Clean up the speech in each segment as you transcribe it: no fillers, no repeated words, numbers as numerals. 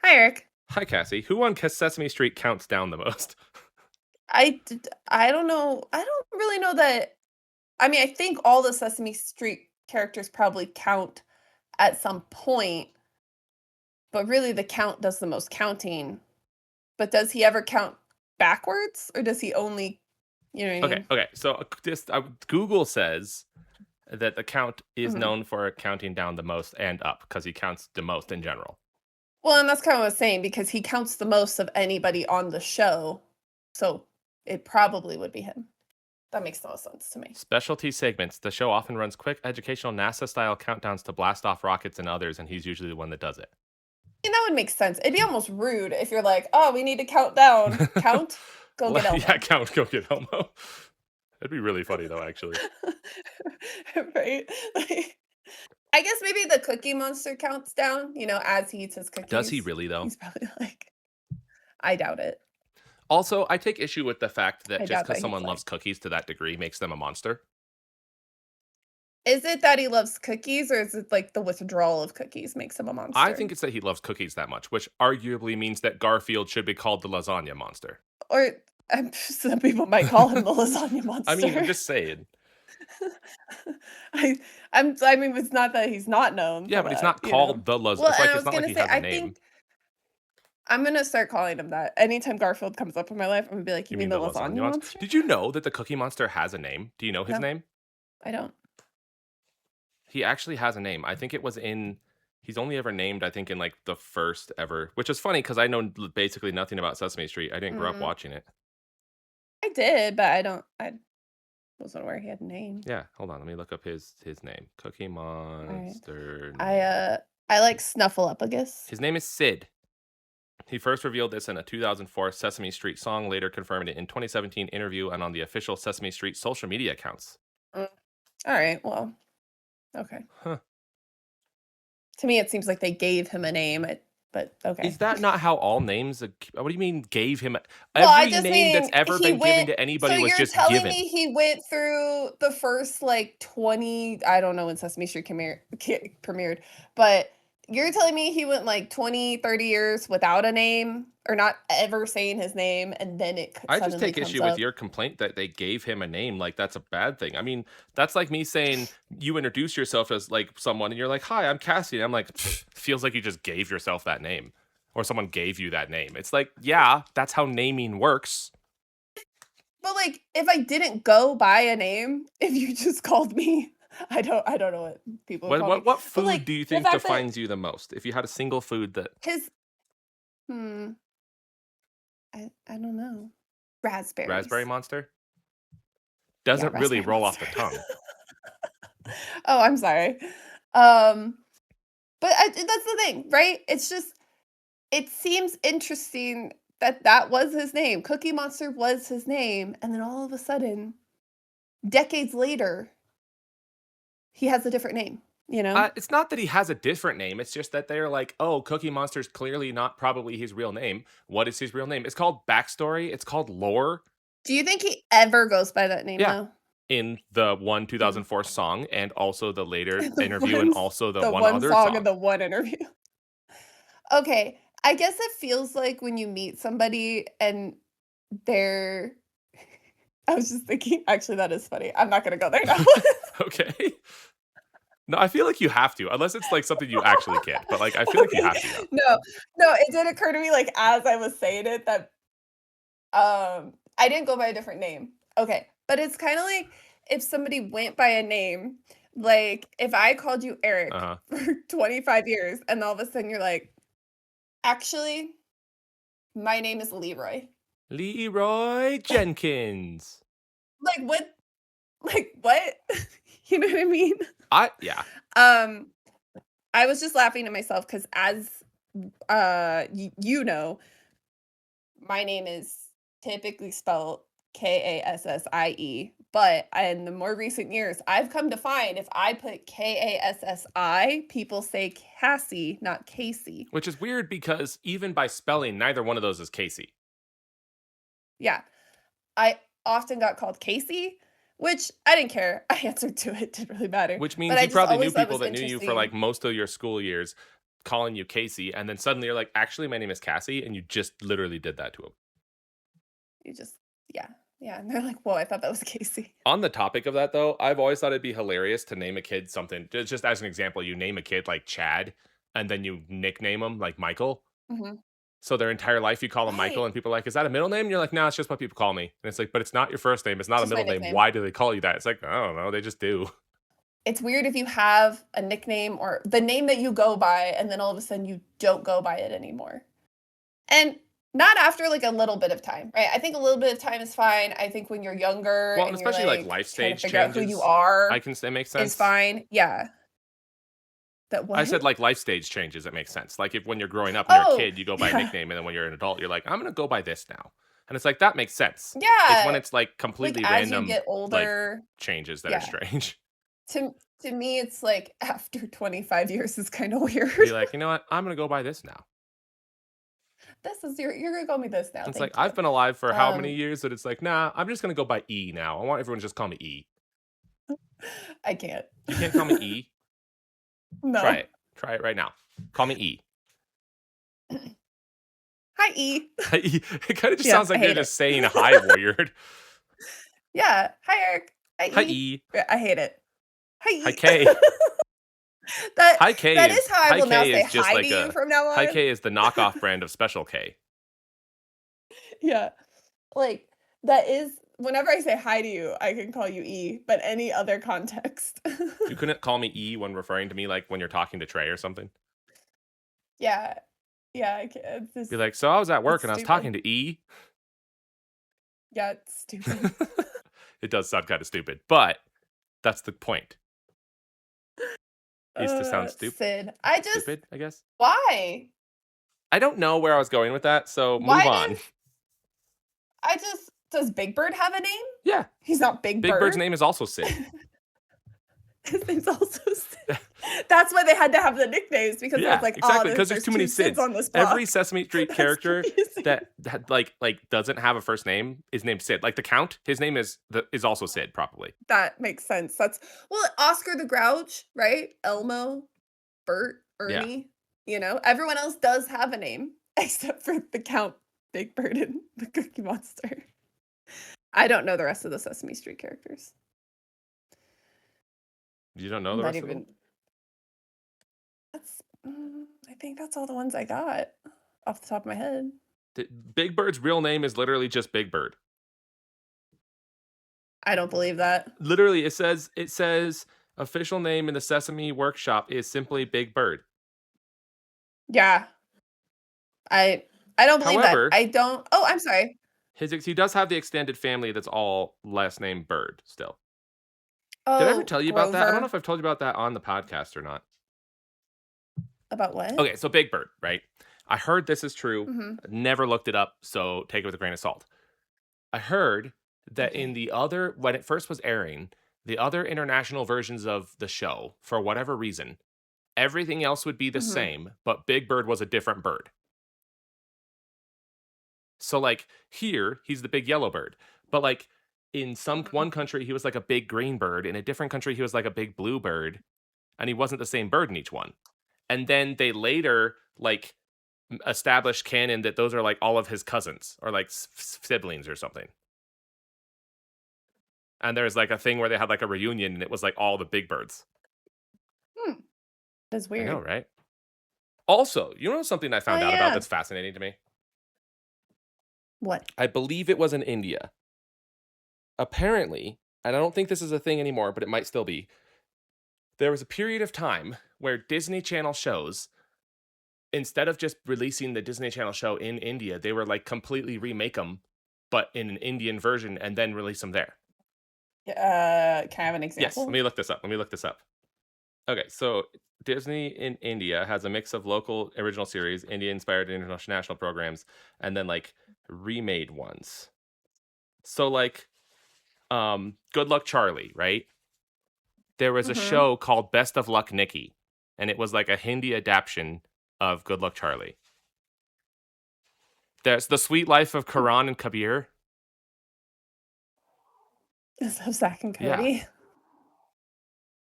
Hi, Eric. Hi, Cassie. Who on Sesame Street counts down the most? I don't know. I don't really know that. I mean, I think all the Sesame Street characters probably count at some point, but really the count does the most counting. But does he ever count backwards or does he only, you know what I Okay, mean? okay. So Google says that the count is Mhm. known for counting down the most and up because he counts the most in general. Well, and that's kind of what I was saying because he counts the most of anybody on the show. So it probably would be him. That makes the most sense to me. Specialty segments. The show often runs quick, educational NASA-style countdowns to blast off rockets and others, and he's usually the one that does it. And that would make sense. It'd be almost rude if you're like, "Oh, we need to count down." Count? Go get Yeah, Elmo. count. Go get Elmo. That'd be really funny though, actually. Right? Like, I guess maybe the Cookie Monster counts down, as he eats his Does he cookies. really though? He's probably like, I doubt it. Also, I take issue with the fact that I just doubt because that he's someone like, loves cookies to that degree makes them a monster. is it that he loves cookies or is it like the withdrawal of cookies makes him a I monster? think it's that he loves cookies that much, which arguably means that Garfield should be called the lasagna monster. Or some people might call him the lasagna I mean, I'm monster. just saying. I I mean, it's not that he's not known Yeah, for but he's that, not called the las. Well, It's and like I it's was not like gonna he say, has a I name. think I'm gonna start calling him that. Anytime Garfield comes up in my life, I'm gonna be like, "You You mean mean the the lasagna lasagna monster? monster?" Did you know that the Cookie Monster has a name? Do you know his No, name? I don't. He actually has a name. I think it was in. He's only ever named, I think, in like the first ever, which is funny because I know basically nothing about Sesame Street. I didn't grow up Mm, watching it. I did, but I wasn't aware he had a name. Yeah, hold on. Let me look up his name. Cookie Alright. Monster I, name. uh, I like Snuffleupagus. His name is Sid. He first revealed this in a 2004 Sesame Street song, later confirmed it in 2017 interview and on the official Sesame Street social media accounts. Mm, alright, well, okay. Huh. To me, it seems like they gave him a name, but Is okay. that not how all names? What do you mean gave him? Well, I Every just name that's mean ever he been given went to so anybody was you're just telling given. me he went through the first, like, 20 I don't know when Sesame Street premiered, but you're telling me he went, like, 20, 30 years without a name or not ever saying his name, and then it I just suddenly take comes issue with up? your complaint that they gave him a name like that's a bad thing. I mean, that's like me saying you introduce yourself as like someone and you're like, "Hi, I'm Cassie." And I'm like, feels like you just gave yourself that name or someone gave you that name. It's like, yeah, that's how naming works. But, like, if I didn't go by a name, if you just called me, I don't know what people would What call me, what what but, food like, do you the think fact that defines you the most? If you had a single food that his hmm, I don't know. raspberry Raspberries. monster Yeah, doesn't really raspberry roll off monster. the tongue. Oh, I'm sorry. Um, but that's the thing, right? It's just it seems interesting that that was his name. Cookie Monster was his name, and then all of a sudden, decades later, he has a different name, you know? It's not that he has a different name. It's just that they're like, oh, Cookie Monster's clearly not probably his real name. What is his real name? It's called backstory. It's called lore. Do you think he ever goes by that name Yeah, though? in the one Mm. 2004 song and also the later The interview and one also the the one one other song song. and the one interview. Okay, I guess it feels like when you meet somebody and they're I was just thinking actually, that is funny. I'm not gonna go there now. Okay. No, I feel like you have to, unless it's like something you actually can't. But like, I feel like you Okay. have to. Though. No, no, it did occur to me, like, as I was saying it that, I didn't go by a different name. Okay, but it's kinda like if somebody went by a name, like, if I called you Uh Eric huh. for 25 years and all of a sudden you're like, "Actually, my name is Leroy." Leroy Jenkins. Like, what? Like, what? You know what I mean? Yeah. Um, I was just laughing to myself because as, you know, my name is typically spelled Kassie, but in the more recent years, I've come to find if I put Kassi, people say Cassie, not Casey. Which is weird because even by spelling, neither one of those is Casey. Yeah, I often got called Casey, which I didn't care. I answered to it, didn't really matter. Which But means I you just probably knew always thought it people was that knew you for like interesting. most of your school years calling you Casey, and then suddenly you're like, actually, my name is Cassie, and you just literally did that to him. You just yeah, yeah, and they're like, "Whoa, I thought that was Casey." On the topic of that, though, I've always thought it'd be hilarious to name a kid something. Just as an example, you name a kid like Chad, and then you nickname him like Michael. Mhm. So their entire life you call them Michael, Right. and people are like, "Is that a middle name?" And you're like, "No, it's just what people call me." And it's like, "But it's not your first name. It's not It's a just my middle name. nickname. Why do they call you that?" It's like, I don't know. They just do. It's weird if you have a nickname or the name that you go by, and then all of a sudden you don't go by it anymore. And not after like a little bit of time, right? I think a little bit of time is fine. I think when you're younger Well, and and you're especially like like life trying to stage figure out who you changes, I are can say makes is sense. fine. Yeah. That I what? said like life stage changes. It makes sense. Like if when you're growing up and you're a Oh, kid, you go by a yeah. nickname, and then when you're an adult, you're like, I'm gonna go by this now. And it's like that makes sense. It's when Yeah. it's like Like completely as you random get like older, changes that are yeah. strange. To me it's like after 25 years is kind of weird. Be like, you know what? I'm gonna go by this now. This is you're gonna call me this now. It's like Thank I've you. been alive for how many Um years that it's like, nah, I'm just gonna go by E now. I want everyone to just call me E. I can't. You can't call me E. Try No. it. Try it right now. Call me E. Hi E. It kind of just Yeah, sounds I like you're hate it. just saying hi weird. Yeah. Hi Eric. Hi Hi E. E. Yeah, I hate it. Hi Hi E. K. That Hi K that is is how I Hi will now K say is just hi to like you a from now Hi on. K is the knockoff brand of Special K. Yeah. Like that is whenever I say hi to you, I can call you E, but any other context. You couldn't call me E when referring to me like when you're talking to Trey or something. Yeah. Yeah, I can it's Be just like, so I was at work it's and I was stupid. talking to E. Yeah, it's stupid. It does sound kind of stupid, but that's the point. Is to sound Sid. I just stupid, I guess. why? I don't know where I was going with that, so move Why on. does I just does Big Bird have a name? Yeah, He's not Big Big Bird's Bird. name is also Sid. His name's also Sid. That's why they had to have the nicknames because it was Yeah, like, "Oh, exactly. Because there's there's too many 2 Sids Sids. on this Every block." Sesame Street That's character confusing. that doesn't have a first name is named Sid. Like the Count, his name is also Sid, probably. That makes sense. That's well, Oscar the Grouch, right? Elmo, Bert, Yeah. Ernie, everyone else does have a name except for the Count, Big Bird, and the Cookie Monster. I don't know the rest of the Sesame Street characters. You don't know I'm the not rest of them? even I think that's all the ones I got off the top of my head. Big Bird's real name is literally just Big Bird. I don't believe that. Literally, it says official name in the Sesame Workshop is simply Big Bird. Yeah. I I don't believe that. However, I don't Oh, I'm sorry. he does have the extended family that's all last name Bird still. Did I ever Oh, tell you about that? I don't know Grover. if I've told you about that on the podcast or not. About what? Okay, so Big Bird, right? I heard this is true. Mhm. Never looked it up, so take it with a grain of salt. I heard that in Okay. the other when it first was airing, the other international versions of the show, for whatever reason, everything else would be the Mhm. same, but Big Bird was a different bird. So like here, he's the big yellow bird. But like in some Mhm. one country he was like a big green bird, in a different country he was like a big blue bird, and he wasn't the same bird in each one. And then they later like established canon that those are like all of his cousins or like siblings or something. And there's like a thing where they had like a reunion and it was like all the big birds. Hmm. That's I know, weird. right? Also, you know something I Oh, found out about yeah. that's fascinating to me? What? I believe it was in India. Apparently, and I don't think this is a thing anymore, but it might still be. There was a period of time where Disney Channel shows, instead of just releasing the Disney Channel show in India, they were like completely remake them, but in an Indian version and then release them there. Can I have an Yes, let example? me look this up. Let me look this up. Okay, so Disney in India has a mix of local original series, India inspired international programs, and then like remade ones. So like Good Luck Charlie, right? There was a Mhm. show called Best of Luck Nikki, and it was like a Hindi adaptation of Good Luck Charlie. There's The Sweet Life of Hmm. Karan and Kabir. So Zack and Yeah. Cody.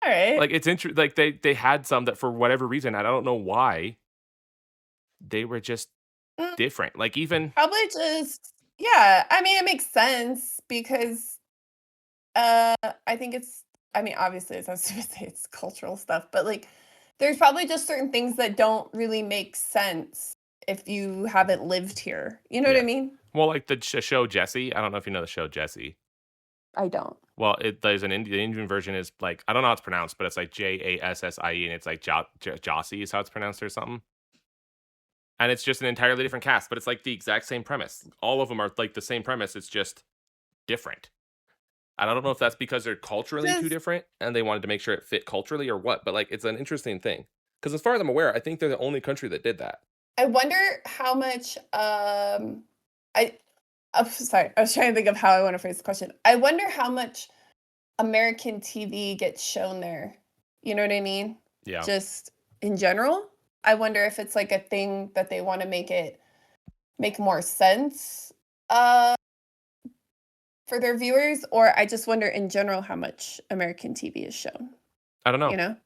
Alright. Like it's like they had some that for whatever reason, I don't know why, They were just Mm, different. Like, even probably just yeah, I mean, it makes sense because, uh, I think it's I mean, obviously, it's I was gonna say it's cultural stuff, but, like, there's probably just certain things that don't really make sense if you haven't lived here. You know what I yeah. mean? Well, like the show Jessie. I don't know if you know the show Jessie. I don't. Well, there's an the Indian version is like, I don't know how it's pronounced, but it's like Jassie, and it's like Jossie is how it's pronounced or something. And it's just an entirely different cast, but it's like the exact same premise. All of them are like the same premise. It's just different. And I don't know if that's because they're culturally too Just different and they wanted to make sure it fit culturally or what, but like it's an interesting thing. Because as far as I'm aware, I think they're the only country that did that. I wonder how much, I oh, sorry, I was trying to think of how I wanna phrase the question. I wonder how much American TV gets shown there. You know what I mean? Yeah. Just in general. I wonder if it's like a thing that they wanna make more sense, uh, for their viewers, or I just wonder in general how much American TV is shown, I don't you know. know?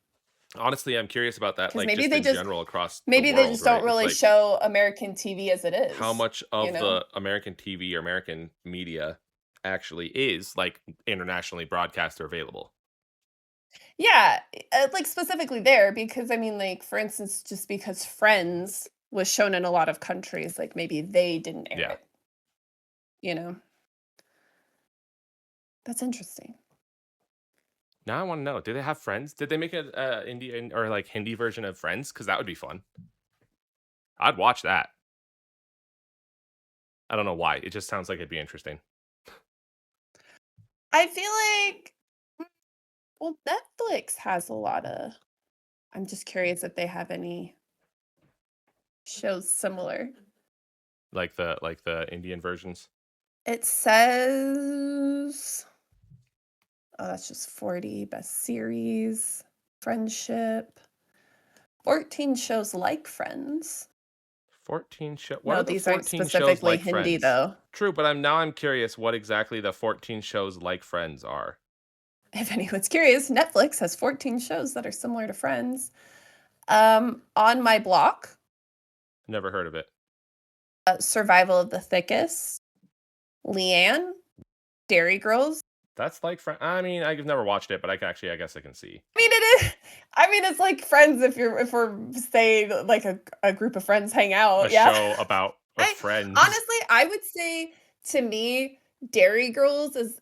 Honestly, I'm curious about that, Because like just in general across the maybe they world, just don't right? It's really like show American TV as it how is, much you of know? the American TV or American media actually is like internationally broadcast or available. Yeah, like, specifically there because, I mean, like, for instance, just because Friends was shown in a lot of countries, like, maybe they didn't air Yeah. it, you know? That's interesting. Now I want to know, do they have Friends? Did they make a Indian or like Hindi version of Friends? Because that would be fun. I'd watch that. I don't know why. It just sounds like it'd be interesting. I feel like well, Netflix has a lotta I'm just curious if they have any shows similar. Like the Indian versions. It says oh, that's just 40, best series, friendship, 14 shows like Friends. 14 show. What No, are the these aren't 14 shows specifically like Hindi, Friends? though. True, but I'm curious what exactly the 14 shows like Friends are. If anyone's curious, Netflix has 14 shows that are similar to Friends. On My Block, Never heard of it. Survival of the Thickest, Leanne, Dairy Girls. That's like Friends. I mean, I've never watched it, but I can actually, I guess I can see I mean, it is. I mean, it's like Friends if we're saying like a group of friends hang a out. Yeah. show about a I friend. honestly, I would say to me, Dairy Girls is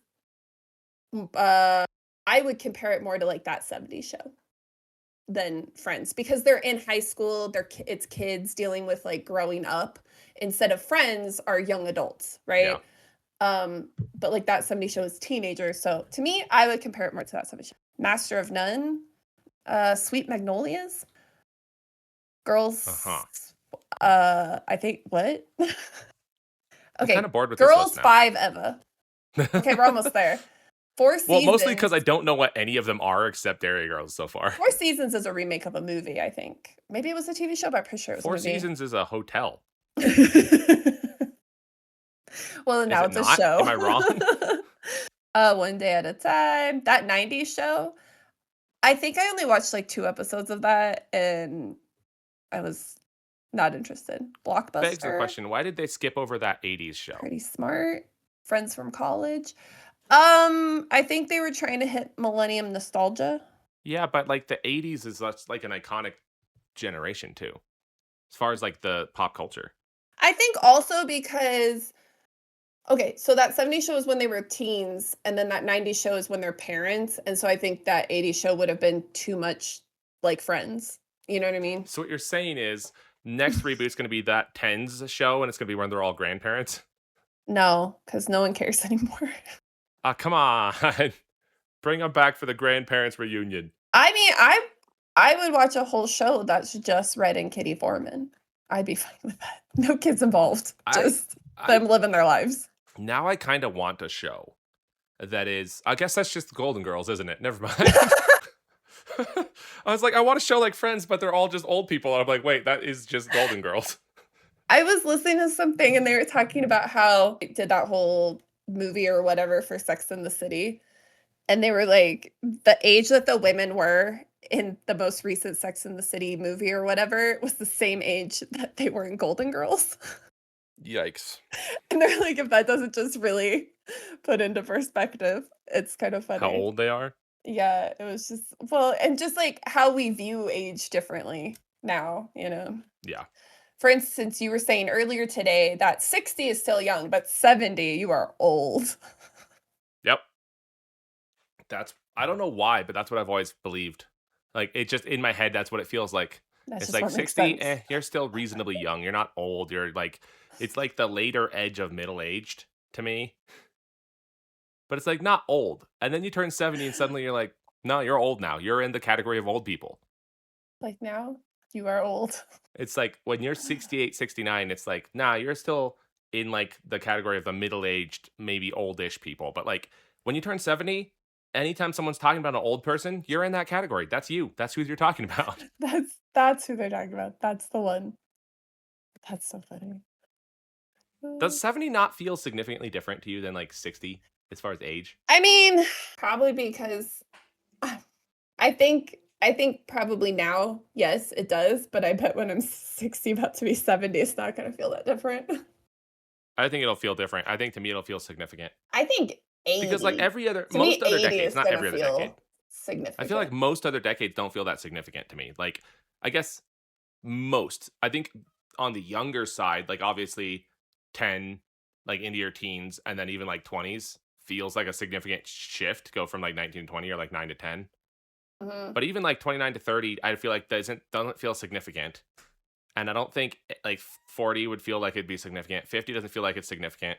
I would compare it more to like that 70s show than Friends because they're in high school, it's kids dealing with like growing up instead of Friends are young adults, Yeah. right? But like that 70s show is teenagers. So to me, I would compare it more to that 70s show. Master of None, Sweet Magnolias, Uh Girls huh. I think what? I'm kind Okay, of bored with this list Girls now. 5 Eva. Okay, we're almost there. 4 Well, mostly because seasons. I don't know what any of them are except Dairy Girls so far. 4 seasons is a remake of a movie, I think. Maybe it was a TV show, but I'm pretty sure it was a Four movie. Seasons is a hotel. Well, Is now it it's a not? Am show. I wrong? One Day at a Time. That 90s show, I think I only watched, like, 2 episodes of that, and I was not interested. Begs the Blockbuster, question, why did they skip over that 80s show? Pretty Smart, Friends from College. I think they were trying to hit millennium nostalgia. Yeah, but like the 80s is such like an iconic generation too, as far as like the pop culture. I think also because okay, so that 70s show is when they were teens, and then that 90s show is when they're parents, and so I think that 80s show would have been too much like Friends. You know what I mean? So what you're saying is next reboot's going to be that tens show and it's going to be when they're all grandparents? No, because no one cares anymore. Ah, come on. Bring them back for the grandparents reunion. I mean, I would watch a whole show that's just Red and Kitty Foreman. I'd be fine with that. No kids involved, I just I them living their lives. now I kind of want a show that is, I guess that's just the Golden Girls, isn't it? Never mind. I was like, I want a show like Friends, but they're all just old people. And I'm like, wait, that is just Golden Girls. I was listening to something and they were talking about how they did that whole movie or whatever for Sex in the City. And they were like, the age that the women were in the most recent Sex and the City movie or whatever was the same age that they were in Golden Girls. Yikes. And they're like, if that doesn't just really put into perspective, it's kind of How funny. old they are? Yeah, it was just well, and just like how we view age differently now, you know. Yeah. For instance, you were saying earlier today that 60 is still young, but 70, you are old. Yep. That's I don't know why, but that's what I've always believed. Like, it just in my head, that's what it feels like. That's It's just like what makes 60, sense. you're still reasonably young. You're not old. You're like it's like the later edge of middle-aged to me, but it's like not old. And then you turn 70 and suddenly you're like, "No, you're old now. You're in the category of old people." Like now, you are old. It's like when you're 68, 69, it's like, "Nah, you're still in like the category of the middle-aged, maybe oldish people." But like when you turn 70, anytime someone's talking about an old person, you're in that category. That's you. That's who you're talking about. That's who they're talking about. That's the one. That's so funny. Does Uh, 70 not feel significantly different to you than like 60 as far as age? I mean, probably because I think probably now, yes, it does, but I bet when I'm 60 about to be 70, it's not gonna feel that different. I think it'll feel different. I think to me it'll feel significant. I think Because like 80. every other To me, most other 80 decades, is not gonna every other decade. feel I feel like significant. most other decades don't feel that significant to me. Like I guess most. I think on the younger side, like obviously 10 like into your teens and then even like 20s feels like a significant shift go from like 19 to 20 or like 9 to 10. Mhm. But even like 29 to 30, I feel like doesn't feel significant. And I don't think like 40 would feel like it'd be significant. 50 doesn't feel like it's significant.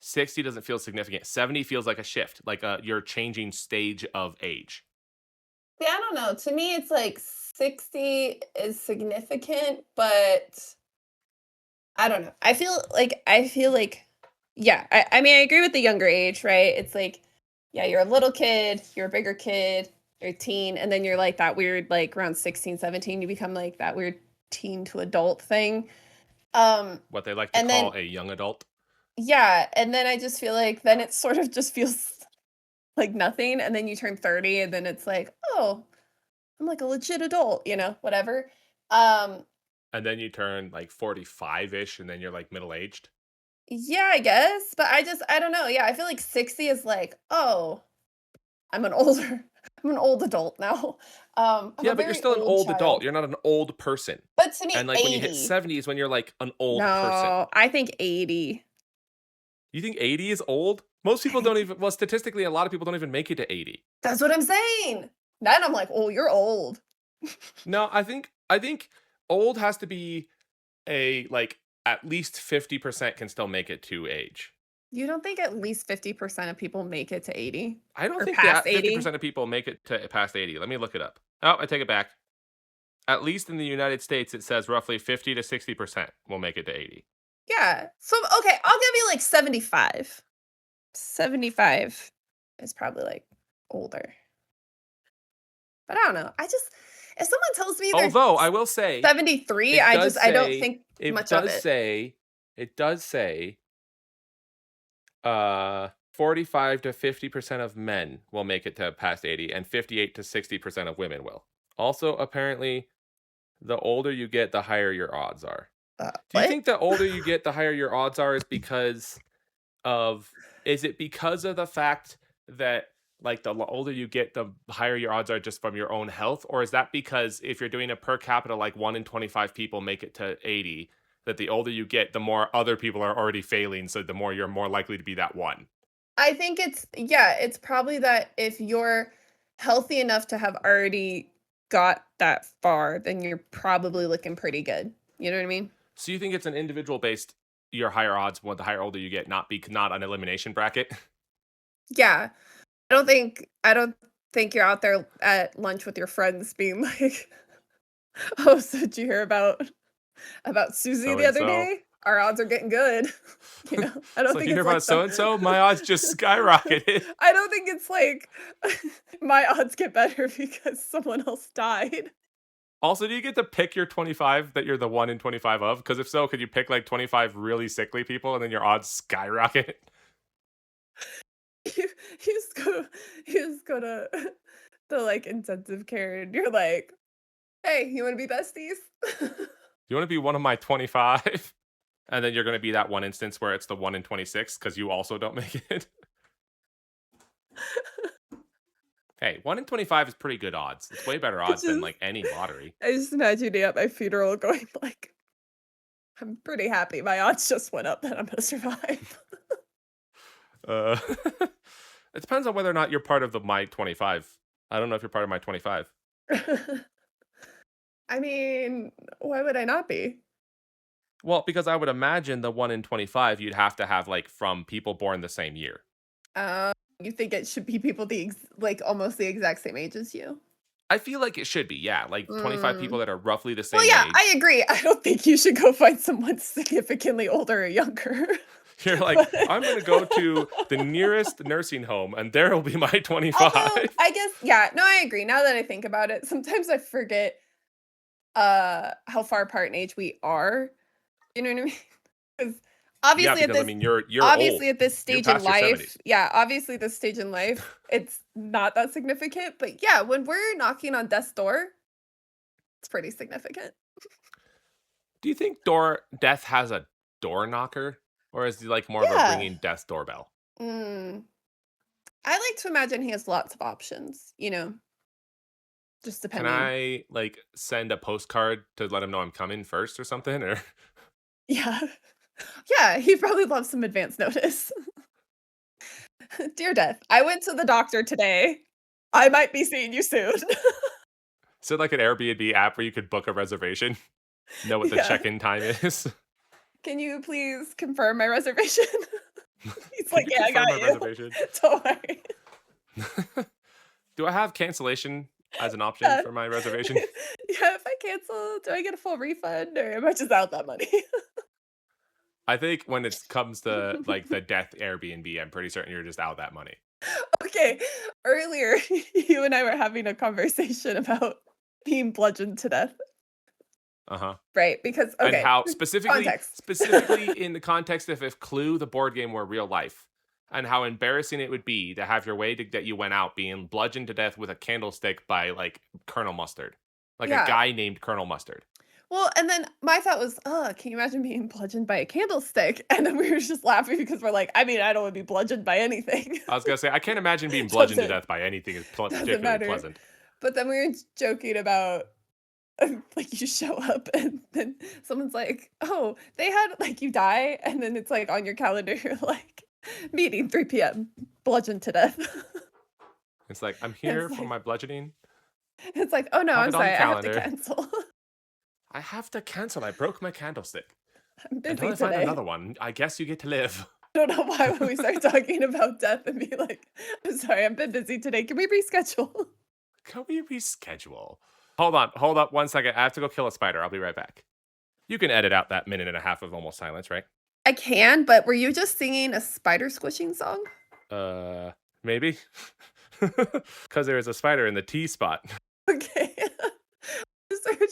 60 doesn't feel significant. 70 feels like a shift, like you're changing stage of age. See, I don't know. To me, it's like 60 is significant, but I don't know. I feel like yeah, I mean I agree with the younger age, right? It's like yeah, you're a little kid, you're a bigger kid, you're a teen, and then you're like that weird like around 16, 17, you become like that weird teen to adult thing. Um What they like to and then call a young adult. yeah, and then I just feel like then it sort of just feels like nothing and then you turn 30 and then it's like, "Oh, I'm like a legit adult," whatever. Um And then you turn like 45-ish and then you're like middle-aged. Yeah, I guess, but I don't know, yeah, I feel like 60 is like, "Oh, I'm an older I'm an old adult now." I'm Yeah, a but you're very still an old old adult. child, You're not an old person. but to me, And like when you hit 80. 70 is when you're like an old person. No, I think 80. You think 80 is old? Most I people think don't even well, statistically, a lot of people don't even make it to 80. that's what I'm saying. Then I'm like, "Oh, you're old." No, I think old has to be a like at least 50% can still make it to age. You don't think at least 50% of people make it to 80 I don't or think past that 80? 50% of people make it to past 80. Let me look it up. Oh, I take it back. At least in the United States, it says roughly 50 to 60% will make it to 80. Yeah. So, okay, I'll give you like 75. 75 is probably like older. But I don't know. If someone tells me they're Although I will say, 73, it does I don't say, think it much of does it. say, it does say 45 to 50% of men will make it to past 80 and 58 to 60% of women will. Also, apparently, the older you get, the higher your odds are. Do you What? think the older you get, the higher your odds are of is it because of the fact that like older you get, the higher your odds are just from your own health? Or is that because if you're doing a per capita, like 1 in 25 people make it to 80, that the older you get, the more other people are already failing, so the more you're more likely to be that one? I think it's probably that if you're healthy enough to have already got that far, then you're probably looking pretty good. You know what I mean? So you think it's an individual based your higher odds the higher older you get, not an elimination bracket? Yeah. I don't think you're out there at lunch with your friends being like, "Oh, so did you hear about Susie So the and other so. day? Our odds are getting good." I don't So you think hear it's about like so the and so, my odds just skyrocketed. I don't think it's like my odds get better because someone else died. Also, do you get to pick your 25 that you're the 1 in 25 of? Because if so, could you pick like 25 really sickly people and then your odds skyrocket? You you just go you just go to the, like, intensive care, and you're like, "Hey, you wanna be besties?" You wanna be one of my 25? And then you're gonna be that one instance where it's the 1 in 26 because you also don't make it. Hey, 1 in 25 is pretty good odds. It's way better I odds than, just like, any lottery. I just imagine you at my funeral going like, "I'm pretty happy my odds just went up that I'm gonna survive." Uh, it depends on whether or not you're part of the my 25. I don't know if you're part of my 25. I mean, why would I not be? Well, because I would imagine the 1 in 25 you'd have to have, like, from people born the same year. Um, you think it should be people like, almost the exact same age as you? I feel like it should be, yeah, like, 25 people Mm. that are roughly the Well, same yeah, age. I agree. I don't think you should go find someone significantly older or younger. You're like, But "I'm gonna go to the nearest nursing home, and there will be my although, 25." I guess yeah, no, I agree. Now that I think about it, sometimes I forget, how far apart in age we are. You know what I mean? 'Cause Yeah, obviously at because, I this mean, you're old. obviously at this You're stage in past your life 70s. yeah, obviously this stage in life, it's not that significant, but yeah, when we're knocking on death's door, it's pretty significant. Do you think death has a door knocker? Or is he, like, more of a Yeah. ringing death's doorbell? Mm. I like to imagine he has lots of options, just Can depending. I, like, send a postcard to let him know I'm coming first or something, or Yeah. Yeah, he probably loves some advance notice. Dear Death, I went to the doctor today. I might be seeing you soon. is it like an Airbnb app where you could book a reservation? Know what the Yeah. check-in time is? Can you please confirm my reservation? He's Can like, you "Yeah, I confirm my got you. reservation? Don't worry." Do I have cancellation as an option Yeah. for my reservation? Yeah, if I cancel, do I get a full refund or am I just out that money? I think when it comes to, like, the death Airbnb, I'm pretty certain you're just out that money. Okay, earlier, you and I were having a conversation about being bludgeoned to death, Uh-huh. right? Because And okay, how specifically context. specifically in the context of if Clue, the board game, were real life, and how embarrassing it would be to have your way to that you went out being bludgeoned to death with a candlestick by, like, Colonel Mustard. Like, a Yeah. guy named Colonel Mustard. Well, and then my thought was, "Oh, can you imagine being bludgeoned by a candlestick?" And then we were just laughing because we're like, I mean, I don't wanna be bludgeoned by anything. I was gonna say, I can't imagine being bludgeoned to Doesn't death by anything is doesn't particularly matter. pleasant. But then we were joking about, like, you show up and then someone's like, "Oh, they had" like, you die, and then it's, like, on your calendar, you're like, "Meeting 3 p.m., bludgeoned to death." It's like, "I'm here It's for like my bludgeoning. it's like, "Oh, no, Have I'm it on the sorry, I have to calendar. cancel. I have to cancel, I broke my candlestick. I'm Until busy I find today." another one, I guess you get to live." I don't know why when we start talking about death and be like, "I'm sorry, I've been busy today. Can we reschedule?" Can we reschedule? Hold on, hold up 1 second. I have to go kill a spider. I'll be right back. You can edit out that minute and a half of almost silence, right? I can, but were you just singing a spider squishing song? Uh, Maybe? Because there is a spider in the T spot. Okay.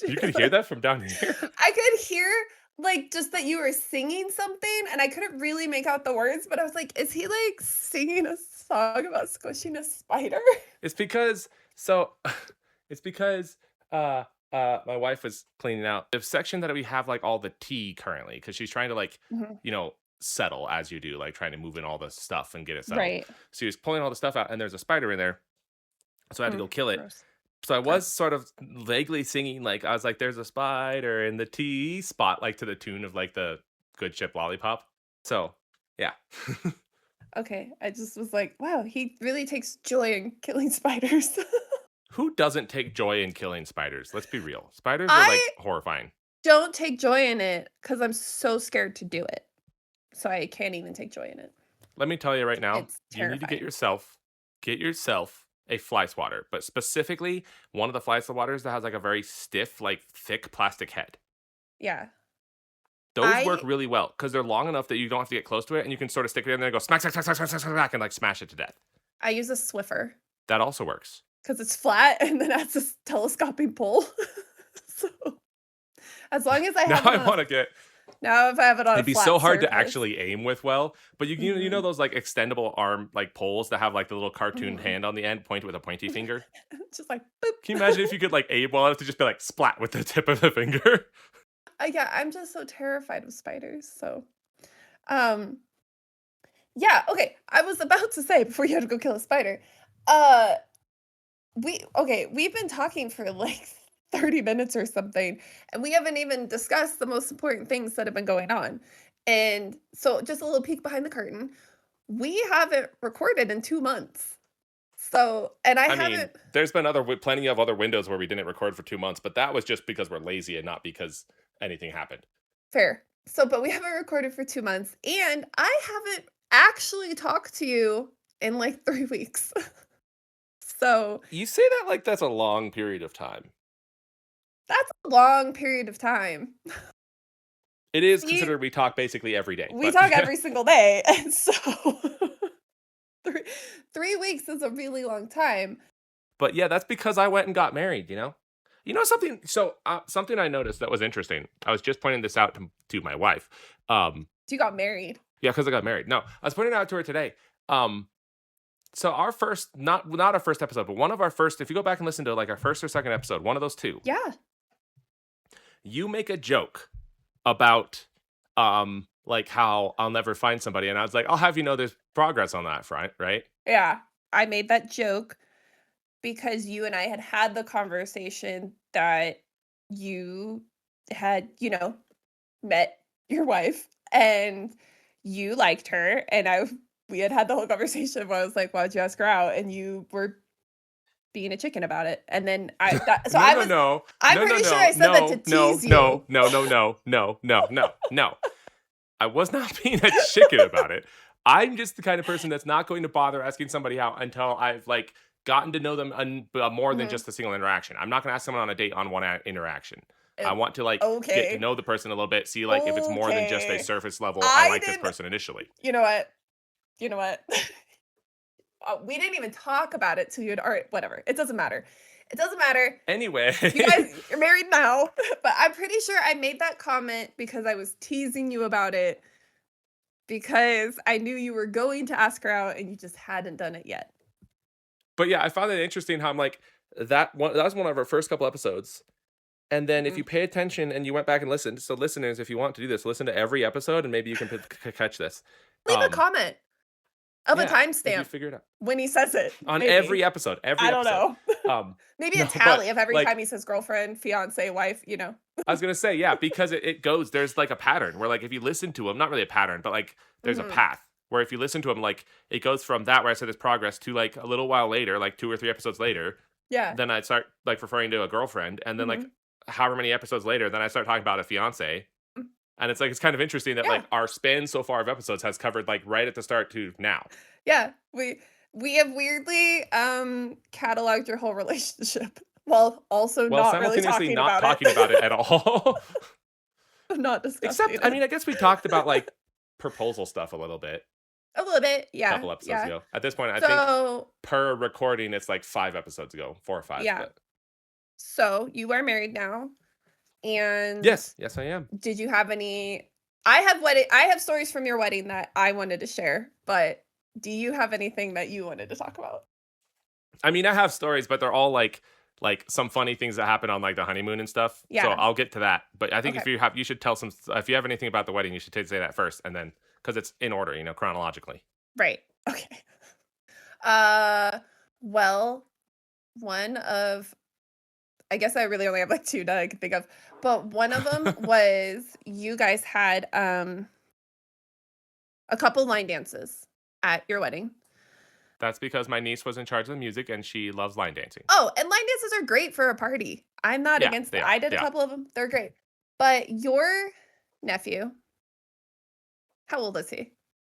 You can hear that from down here? I could hear, like, just that you were singing something, and I couldn't really make out the words, but I was like, "Is he, like, singing a song about squishing a spider?" It's because so it's because my wife was cleaning out the section that we have like all the tea currently because she's trying to like, Mhm. settle as you do, like trying to move in all the stuff and get it settled. Right. So she was pulling all the stuff out and there's a spider in there. So I had to Mm, go kill it. gross. So I Okay. was sort of vaguely singing, like I was like, "There's a spider in the tea spot," like to the tune of like the Good Ship Lollipop. So yeah. Okay, I just was like, "Wow, he really takes joy in killing spiders." Who doesn't take joy in killing spiders? Let's be real. Spiders are like I horrifying. don't take joy in it because 'cause I'm so scared to do it, so I can't even take joy in it. Let me tell you right now, It's you need to terrifying. get yourself a fly swatter, but specifically one of the fly swatters that has like a very stiff, like thick plastic head. Yeah. Those work I really well because they're long enough that you don't have to get close to it, and you can sort of stick it in there and go smack, smack, smack, smack, smack, smack, smack, and like smash it to death. I use a Swiffer That also works. because it's flat and then it has this telescoping pole. So, as long as I Now have I enough want to get Now if I have it on a It'd be so flat hard to surface. actually aim with well, but you know Mhm. those, like, extendable arm, like, poles that have, like, the little cartoon Mhm. hand on the end pointed with a pointy finger? Just like, Can you boop. imagine if you could, like, aim well enough to just be like, "Splat" with the tip of the finger? Yeah, I'm just so terrified of spiders, so, um, yeah, okay, I was about to say before you had to go kill a spider, uh, we've been talking for, like, 30 minutes or something, and we haven't even discussed the most important things that have been going on, and so just a little peek behind the curtain, we haven't recorded in 2 months, so and I I mean, haven't there's been plenty of other windows where we didn't record for 2 months, but that was just because we're lazy and not because anything happened. fair. So, but we haven't recorded for 2 months, and I haven't actually talked to you in, like, 3 weeks. So, You say that like that's a long period of time. that's a long period of time. It is See, considered we talk basically every day, we but talk yeah. every single day, and so 3 3 weeks is a really long time. But yeah, that's because I went and got married, you know? You know something something I noticed that was interesting. I was just pointing this out to my wife. You got married. Yeah, because I got married. No, I was pointing it out to her today. Um, so our first not our first episode, but one of our first, if you go back and listen to like our first or second episode, one of those two, Yeah, you make a joke about like how I'll never find somebody. And I was like, I'll have you know there's progress on that front, right? yeah. I made that joke because you and I had had the conversation that you had, met your wife and you liked her, and we had had the whole conversation where I was like, "Why'd you ask her out?" And you were being a chicken about it, and then No, no, no. I'm No, no, pretty sure no. I said that to No, no, tease you. no, no, no, no, no, no, no, no. I was not being a chicken about it. I'm just the kind of person that's not going to bother asking somebody out until I've like gotten to know them more than Mhm. just a single interaction. I'm not going to ask someone on a date on one interaction. I Uh, want to like get to okay. know the person a little bit, see like if it's more than just a Okay. surface level. I I like this didn't person initially. you know what? You know what? We didn't even talk about it till you'd already whatever. It doesn't matter. It doesn't matter. Anyway, You guys, you're married now, but I'm pretty sure I made that comment because I was teasing you about it because I knew you were going to ask her out and you just hadn't done it yet. but yeah, I found it interesting how I'm like that was one of our first couple episodes. And then if Mhm. you pay attention and you went back and listened, so listeners, if you want to do this, listen to every episode and maybe you can catch this. Leave a comment of a Yeah, if you timestamp figure it out when he says it, on maybe. every I don't episode. know. Um, Maybe a no, but tally of every time like he says girlfriend, fiance, wife. I was gonna say, yeah, because it goes. There's like a pattern where like if you listen to him, not really a pattern, but like there's a Mhm. path where if you listen to him, like it goes from that where I said there's progress to like a little while later, like 2 or 3 episodes later, Yeah. then I'd start like referring to a girlfriend, and then like Mhm. however many episodes later, then I start talking about a fiance. Mm. And it's like it's kind of interesting that Yeah. like our span so far of episodes has covered like right at the start to now. Yeah. We have weirdly cataloged your whole relationship while also While not really simultaneously talking not about it. talking about it at all. Not Except, discussing I it. mean, I guess we talked about like proposal stuff a little bit A little bit. a Yeah. couple episodes Yeah. ago. At this point, I think So, per recording, it's like 5 episodes ago, 4 or 5. yeah. But So, you are married now, and yes, yes, I am. did you have any I have stories from your wedding that I wanted to share, but do you have anything that you wanted to talk about? I mean, I have stories, but they're all like some funny things that happen on like the honeymoon and stuff. So Yeah. I'll get to that. But I think Okay. you should tell some. If you have anything about the wedding, you should say that first, and then because it's in order, chronologically. Right. Okay. Uh, well, one of I guess I really only have like 2 that I can think of, but one of them was you guys had, a couple line dances at your wedding. That's because my niece was in charge of the music and she loves line dancing. Oh, and line dances are great for a party. I'm not Yeah, against they it. are. I did a They are. couple of them. They're great. But your nephew, how old is he?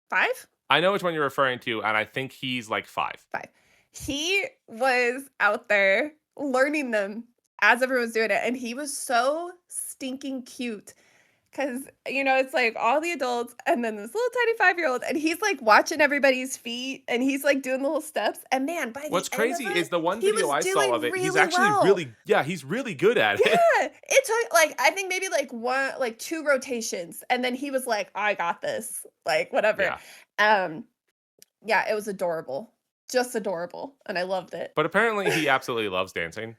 5? I know which one you're referring to, and I think he's like 5. 5. He was out there learning them as everyone was doing it, and he was so stinking cute 'cause, it's, like, all the adults and then this little tiny five-year-old, and he's, like, watching everybody's feet, and he's, like, doing the little steps, and man, by the What's end of crazy it, is the one he video was I saw of doing it, he's really actually well. really yeah, he's really good at it. Yeah, it took, like, I think maybe, like, 2 rotations, and then he was like, "I got this," like, whatever. Yeah. Um, yeah, it was adorable, just adorable, and I loved it. But apparently he absolutely loves dancing.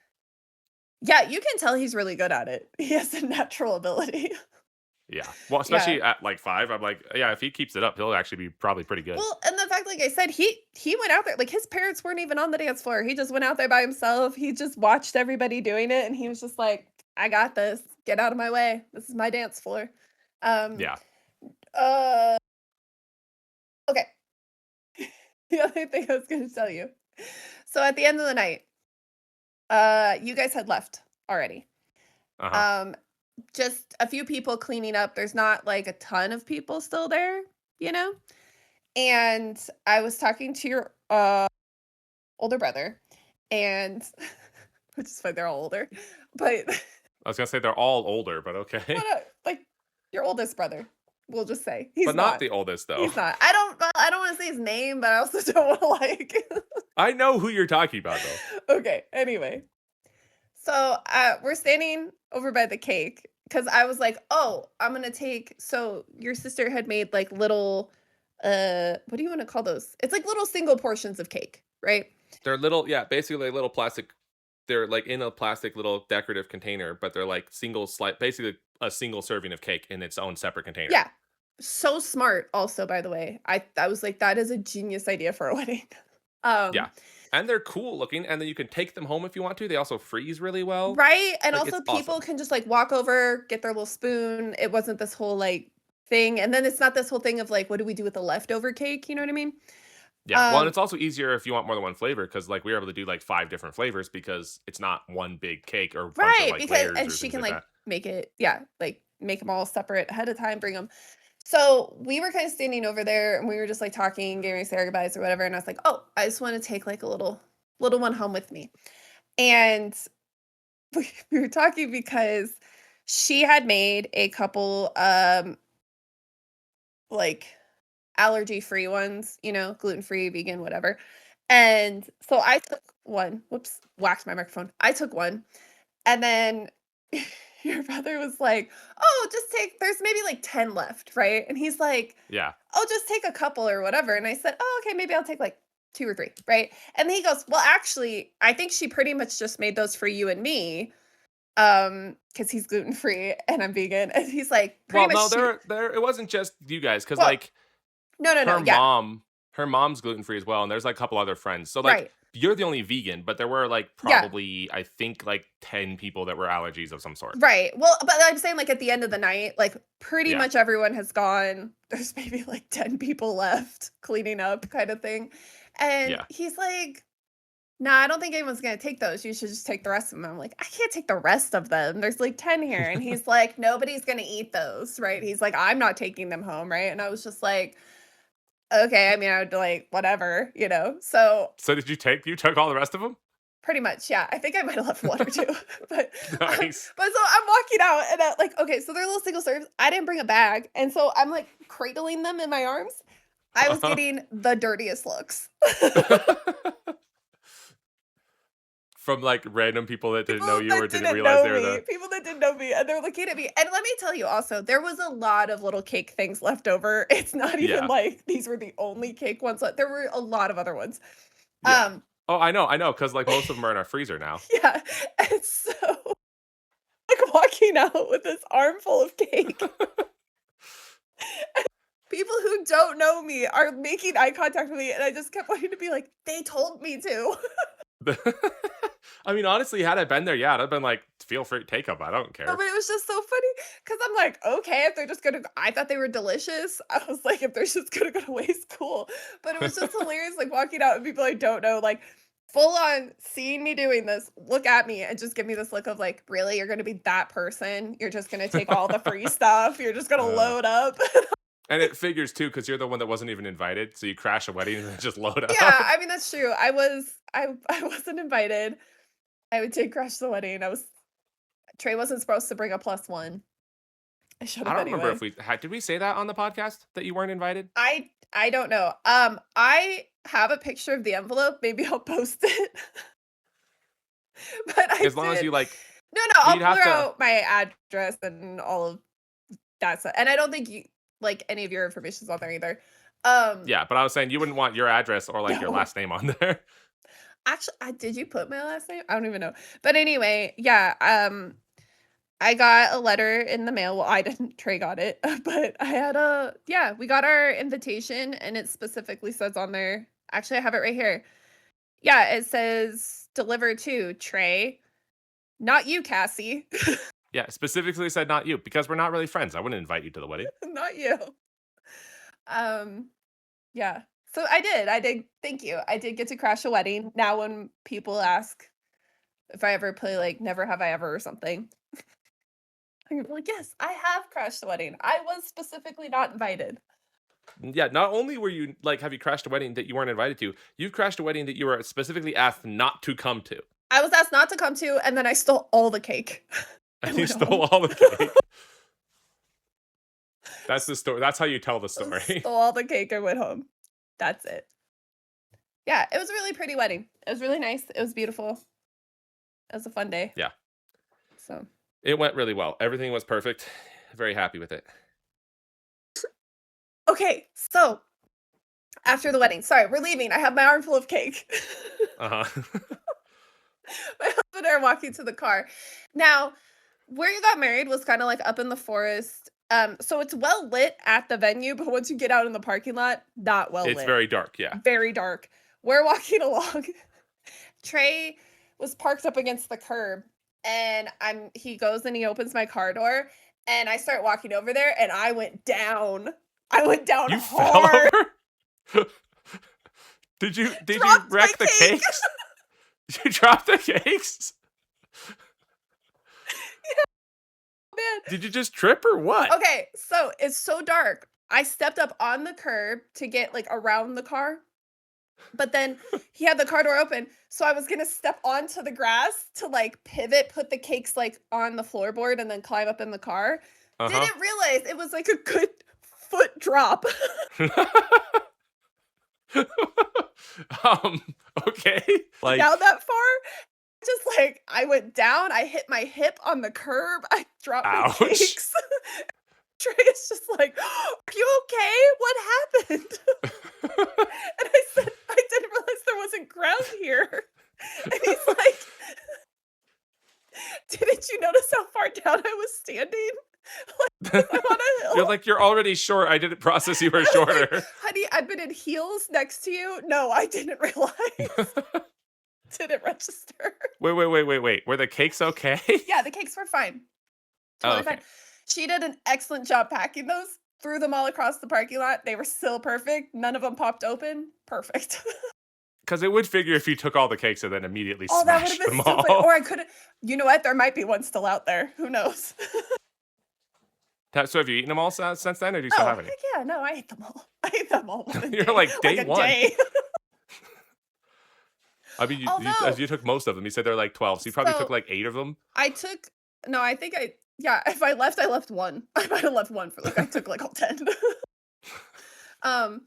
Yeah, you can tell he's really good at it. He has a natural ability. Yeah. Well, Yeah. especially at, like, 5, I'm like, yeah, if he keeps it up, he'll actually be probably pretty good. Well, and the fact, like I said, he went out there, like, his parents weren't even on the dance floor. He just went out there by himself. He just watched everybody doing it, and he was just like, "I got this. Get out of my way. This is my dance floor." Um, Yeah. uh, okay. The other thing I was gonna tell you. So at the end of the night, you guys had left already. Uh-huh. Um, just a few people cleaning up. There's not, like, a ton of people still there, you know? And I was talking to your, older brother, and which is fine, they're all older, but I was gonna say they're all older, but okay. like, your oldest brother, we'll just say. But not the oldest, though. He's not. I don't wanna say his name, but I also don't wanna, like I know who you're talking about, though. okay, anyway. So, we're standing over by the cake because I was like, "Oh, I'm gonna take" so your sister had made, like, little, what do you wanna call those? It's like little single portions of cake, right? They're little yeah, basically little plastic they're, like, in a plastic little decorative container, but they're, like, basically a single serving of cake in its own separate container. Yeah. So smart also, by the way. I was like, "That is a genius idea for a wedding." Yeah. Um, And they're cool looking, and then you can take them home if you want to. They also freeze really well. right? And Like, also it's people awesome. can just, like, walk over, get their little spoon. It wasn't this whole, like, thing, and then it's not this whole thing of, like, what do we do with the leftover cake, you know what I mean? Yeah. Well, and Um, it's also easier if you want more than one flavor because, like, we were able to do, like, 5 different flavors because it's not one big cake or bunch of, right, like, because layers and or she things can, like like, that. make it yeah, like, make them all separate ahead of time, bring them. So, we were kinda standing over there, and we were just, like, talking, getting ready to say our goodbyes or whatever, and I was like, "Oh, I just wanna take, like, a little one home with me." And we were talking because she had made a couple, like, allergy-free ones, gluten-free, vegan, whatever. And so I took one. Whoops, whacked my microphone. I took one, and then your brother was like, "Oh, just take there's maybe like 10 left, right?" And he's like, Yeah. "Oh, just take a couple or whatever." And I said, "Oh, okay, maybe I'll take like 2 or 3, right?" And then he goes, "Well, actually, I think she pretty much just made those for you and me, because he's gluten-free and I'm vegan." And he's like, "Pretty Well, much no, she." there it wasn't just you guys because Well, like, no, her yeah, mom her mom's gluten-free as well, and there's, like, a couple other friends. So, like, right. you're the only vegan, but there were, like, Yeah. probably, I think, like, 10 people that were allergies of some sort. Right. Well, but I'm saying, like, at the end of the night, like, pretty Yeah. much everyone has gone. There's maybe, like, 10 people left cleaning up kind of thing. And Yeah. he's like, "Nah, I don't think anyone's gonna take those. You should just take the rest of them." I'm like, "I can't take the rest of them. There's, like, 10 here." And he's like, "Nobody's gonna eat those," right? He's like, "I'm not taking them home," right? And I was just like, "Okay." I mean, I would like, whatever, you know? So So did you took all the rest of them? pretty much, yeah. I think I might have left 1 or 2, but, Nice. but so I'm walking out and, like, okay, so they're little single serves. I didn't bring a bag, and so I'm, like, cradling them in my arms. I was Uh-huh. getting the dirtiest looks. From, like, random people that didn't know People you or that didn't didn't realize know they were me, the people that didn't know me, and they're looking at me, and let me tell you also, there was a lot of little cake things left over. It's not even Yeah. like these were the only cake ones left. There were a lot of other ones. Yeah. Um, Oh, I know, because like, most of them are in our freezer now. yeah, and so, like, walking out with this armful of cake. People who don't know me are making eye contact with me, and I just kept wanting to be like, "They told me to." I mean, honestly, had I been there, yeah, I'd have been like, "Feel free, take them. I don't No, care." but it was just so funny because 'cause I'm like, "Okay, if they're just gonna" I thought they were delicious. I was like, "If they're just gonna go to waste, cool." But it was just hilarious, like, walking out and people I don't know, like, full on seeing me doing this, look at me and just give me this look of like, "Really? You're gonna be that person? You're just gonna take all the free stuff? You're just gonna Uh, load up?" and it figures too, because you're the one that wasn't even invited, so you crash a wedding and then just load Yeah, up. I mean, that's true. I wasn't invited. I did crash the wedding. Trey wasn't supposed to bring a plus one. I should I have don't remember anyway. if did we say that on the podcast that you weren't invited? I don't know. I have a picture of the envelope. Maybe I'll post it. But I As long as did. you like, No, well, I'll you'd have blur to. out my address and all of that stuff. And I don't think you like any of your information's on there either. Um, Yeah, but I was saying you wouldn't want your address or like your no. last name on there. Actually, did you put my last name? I don't even know. But anyway, yeah, I got a letter in the mail. Well, I didn't. Trey got it, but I had we got our invitation and it specifically says on there. Actually, I have it right here. Yeah, it says delivered to Trey, not you, Cassie. Yeah, specifically said not you because we're not really friends. I wouldn't invite you to the wedding. Not you. Um, yeah. So I did. I did. Thank you. I did get to crash a wedding. Now, when people ask if I ever play like Never Have I Ever or something, I'm gonna be like, yes, I have crashed a wedding. I was specifically not invited. Yeah, not only were you like, have you crashed a wedding that you weren't invited to, you've crashed a wedding that you were specifically asked not to come to. I was asked not to come to, and then I stole all the cake. I And you went stole home. all the cake. That's the story. That's how you tell the story. Stole all the cake and went home. That's it. Yeah, it was a really pretty wedding. It was really nice. It was beautiful. It was a fun day. Yeah. So It went really well. Everything was perfect. Very happy with it. okay, so after the wedding, sorry, we're leaving. I have my arm full of cake. Uh-huh. My husband and I are walking to the car. Now, where you got married was kind of like up in the forest. So it's well lit at the venue, but once you get out in the parking lot, not well It's lit. very dark, yeah. Very dark. We're walking along. Trey was parked up against the curb, and he goes and he opens my car door, and I start walking over there, and I went down. I went down You fell hard. over? Did you Dropped my wreck the cake. cakes? Did you drop the cakes? Man. Did you just trip or what? Okay, so it's so dark. I stepped up on the curb to get like around the car, but then he had the car door open, so I was gonna step onto the grass to like pivot, put the cakes like on the floorboard, and then climb up in the car. Uh-huh. Didn't realize it was like a good foot drop. um, okay. Like, Down that far. Just like I went down, I hit my hip on the curb, I dropped my ouch. cakes. Trey is just like, "Are you okay? What happened?" And I said, "I didn't realize there wasn't ground here." And he's like, "Didn't you notice how far down I was standing? Like, I'm on a You're hill." like, you're already short. I didn't process you were I was like, shorter. "Honey, I've been in heels next to you." No, I didn't realize. Didn't register. Wait. Were the cakes okay? Yeah, the cakes were fine. Oh, Totally okay. fine. She did an excellent job packing those, threw them all across the parking lot. They were still perfect. None of them popped open. Perfect. Because it would figure if you took all the cakes and then immediately Oh, that would have smashed been them so funny. Or all. I could have, you know what? There might be one still out there. Who knows? So have you eaten them all since then, or do you still Oh, have any? heck yeah. No, I ate them all. I ate them all one You're day. like Like day a one. day. I mean, Although, you took most of them. You said they're like 12, so you probably took so like 8 of them. I took, no, I think yeah, if I left one. I might have left one for like, I took like all 10. Um,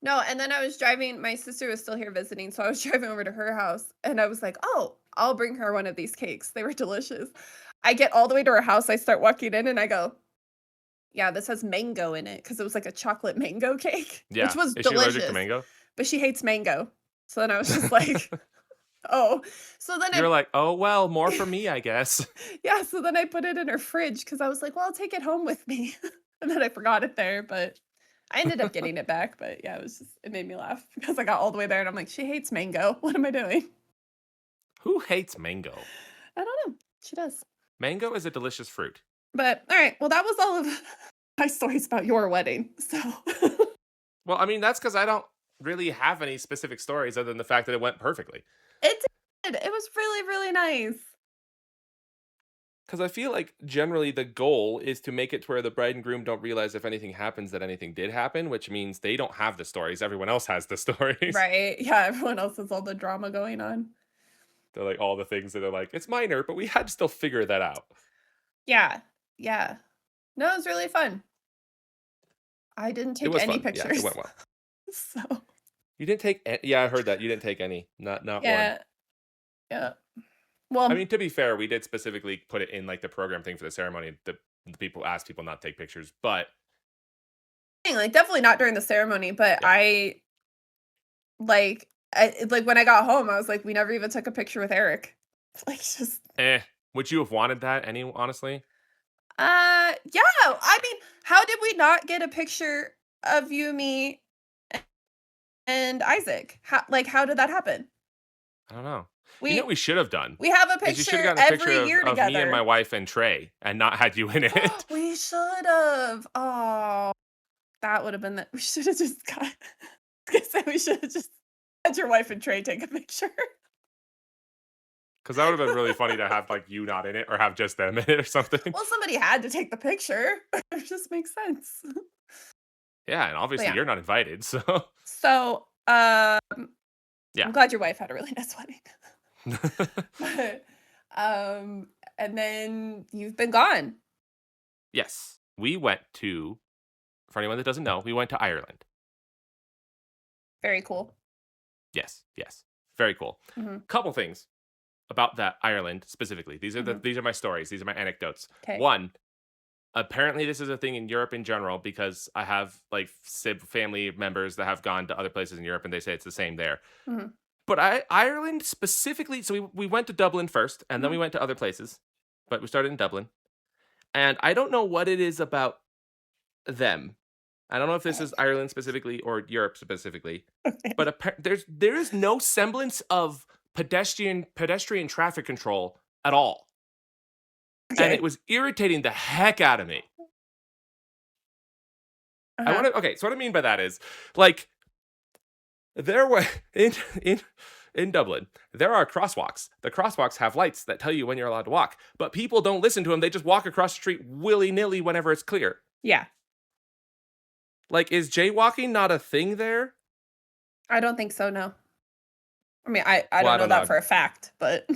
no, and then I was driving, my sister was still here visiting, so I was driving over to her house and I was like, "Oh, I'll bring her one of these cakes." They were delicious. I get all the way to her house, I start walking in and I go, "Yeah, this has mango in it," because it was like a chocolate mango cake, which Yeah. was Is she allergic to delicious, mango? but she hates mango. So then I was just like, "Oh." So then You're like, oh, well, more for me, I guess. yeah, so then I put it in her fridge because I was like, "Well, I'll take it home with me." And then I forgot it there, but I ended up getting it back. But yeah, it made me laugh because I got all the way there and I'm like, "She hates mango. What am I doing?" Who hates mango? I don't know. She does. Mango is a delicious fruit. But all right, well, that was all of my stories about your wedding. So Well, I mean, that's because I don't really have any specific stories other than the fact that it went perfectly. it did. It was really, really nice. Because I feel like generally the goal is to make it to where the bride and groom don't realize if anything happens that anything did happen, which means they don't have the stories. Everyone else has the stories. Right. Yeah, everyone else has all the drama going on. They're like all the things that are like, it's minor, but we had to still figure that out. Yeah. Yeah. No, it was really fun. I didn't It take was any fun. Yeah, it pictures. went well. So, You didn't take yeah, I heard that. You didn't take any. Not one. yeah, yeah. I Well, mean, to be fair, we did specifically put it in like the program thing for the ceremony. The people asked people not to take pictures, but like, definitely not during the ceremony, but yeah. like, when I got home, I was like, "We never even took a picture with Eric." Like, just Would you have wanted that any honestly? yeah, I mean, how did we not get a picture of you, me, and Isaac? How did that happen? I don't know. You know what We we should have done? we have a Is you should have picture gotten a picture every year of me and my together. wife and Trey and not had you in it. We should've. Oh, that would've been the we should've just got I was gonna say we should've just had your wife and Trey take a picture. Because that would have been really funny to have like you not in it or have just them in it or something. Well, somebody had to take the picture. It just makes sense. Yeah, and But obviously yeah. you're not invited, so So, yeah. I'm glad your wife had a really nice wedding. But, and then you've been gone. Yes. We went to for anyone that doesn't know, we went to Ireland. Very cool. Yes, yes. Very cool. Mhm, Couple things about that Ireland specifically. mhm. These are my stories. These are my anecdotes. 'Kay. One, apparently this is a thing in Europe in general because I have like family members that have gone to other places in Europe and they say it's the same there. Mhm, But Ireland specifically, so we went to Dublin first and then we mhm. went to other places. But we started in Dublin. And I don't know what it is about them. I don't know if this is Ireland specifically or Europe specifically, Okay. but there is no semblance of pedestrian traffic control at all, and it Okay. was irritating the heck out of me. I Uh-huh. want to okay, so what I mean by that is like there were in in Dublin, there are crosswalks. The crosswalks have lights that tell you when you're allowed to walk, but people don't listen to them. They just walk across the street willy nilly whenever it's clear. Yeah. Like, is jaywalking not a thing there? I don't think so, no. I mean, I Well, don't I know don't that know. for a fact, but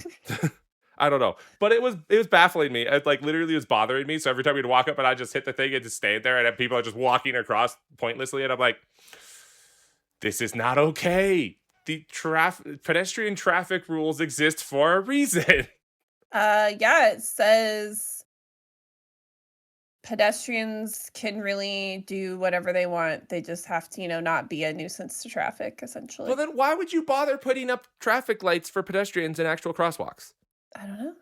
I don't know, but it was baffling me. It like literally was bothering me. So every time we'd walk up and I just hit the thing and just stayed there, and then people are just walking across pointlessly, and I'm like, this is not okay. The pedestrian traffic rules exist for a reason. yeah, it says pedestrians can really do whatever they want. They just have to, not be a nuisance to traffic, Well, essentially. then why would you bother putting up traffic lights for pedestrians in actual crosswalks? I don't know.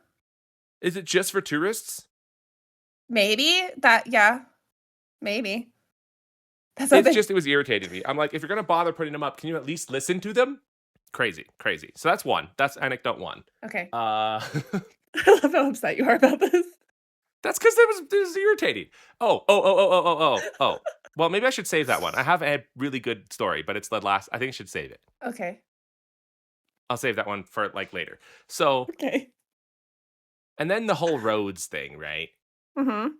Is it just for tourists? Maybe that yeah, maybe. That's what they It was irritating me. I'm like, if you're gonna bother putting them up, can you at least listen to them? Crazy, crazy. So that's one. That's anecdote one. Okay. Uh I love how upset you are about this. That's because it was irritating. Oh. Well, maybe I should save that one. I have a really good story, but it's the last. I think I should save it. Okay. I'll save that one for like later. So, Okay. and then the whole roads thing, right? Mhm.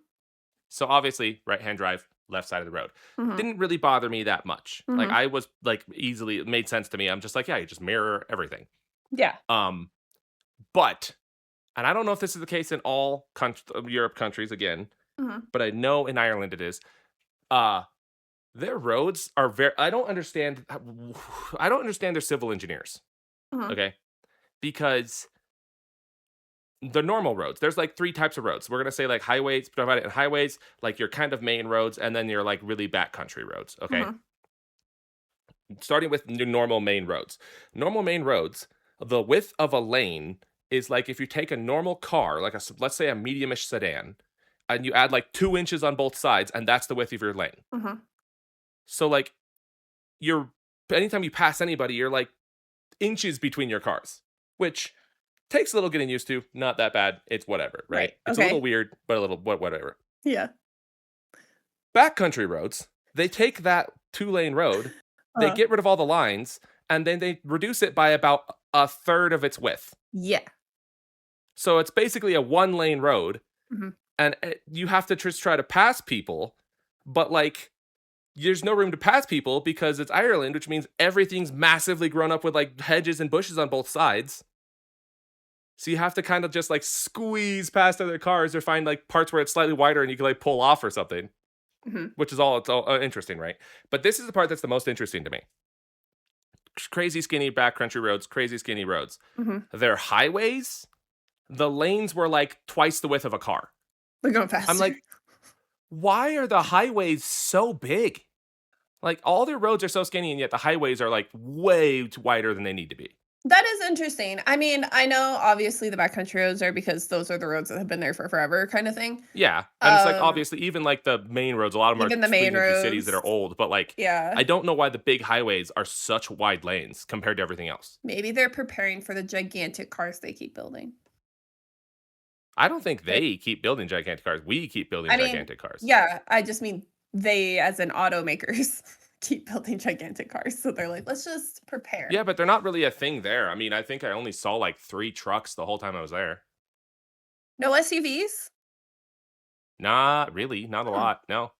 So obviously, right hand drive, left side of the road. Mhm. Didn't really bother me that much. Like Mhm. I was like easily, it made sense to me. I'm just like, yeah, you just mirror everything. Yeah. Um, but, and I don't know if this is the case in all Europe countries again, Mhm. but I know in Ireland it is. Uh, Their roads are very I don't understand their civil engineers, Mhm. okay? Because the normal roads, there's like 3 types of roads. We're gonna say like highways, divide it in highways, like your kind of main roads, and then your like really backcountry roads, okay? Mhm. Starting with your normal main roads. Normal main roads, the width of a lane is like if you take a normal car, like let's say a mediumish sedan, and you add like 2 inches on both sides, and that's the width of your lane. Mhm. So like you're anytime you pass anybody, you're like inches between your cars, which takes a little getting used to. Not that bad. It's whatever, right? Right. It's a little Okay. weird, but a little whatever. Yeah. Backcountry roads, they take that 2-lane road, they Uh, get rid of all the lines, and then they reduce it by about a third of its width. yeah. So it's basically a 1-lane road, Mhm. and you have to just try to pass people, but like there's no room to pass people because it's Ireland, which means everything's massively grown up with like hedges and bushes on both sides. So you have to kind of just like squeeze past other cars or find like parts where it's slightly wider and you can like pull off or something, Mhm, which is all it's all interesting, right? But this is the part that's the most interesting to me. Crazy skinny backcountry roads, crazy skinny roads. mhm. They're highways. The lanes were like twice the width of a car. We're going I'm faster. like, why are the highways so big? Like all their roads are so skinny, and yet the highways are like way wider than they need to be. That is interesting. I mean, I know obviously the backcountry roads are because those are the roads that have been there for forever kind of thing. Yeah, and it's like Um, obviously even like the main roads, a lot of them are Even the main squeezing through cities that roads. are old. But like, Yeah. I don't know why the big highways are such wide lanes compared to everything else. Maybe they're preparing for the gigantic cars they keep building. I don't think They they keep building gigantic cars. We keep building I mean, gigantic cars. yeah, I just mean they as in automakers keep building gigantic cars, so they're like, "Let's just prepare." Yeah, but they're not really a thing there. I mean, I think I only saw like 3 trucks the whole time I was there. No SUVs? Not really, not a Hmm. lot. No,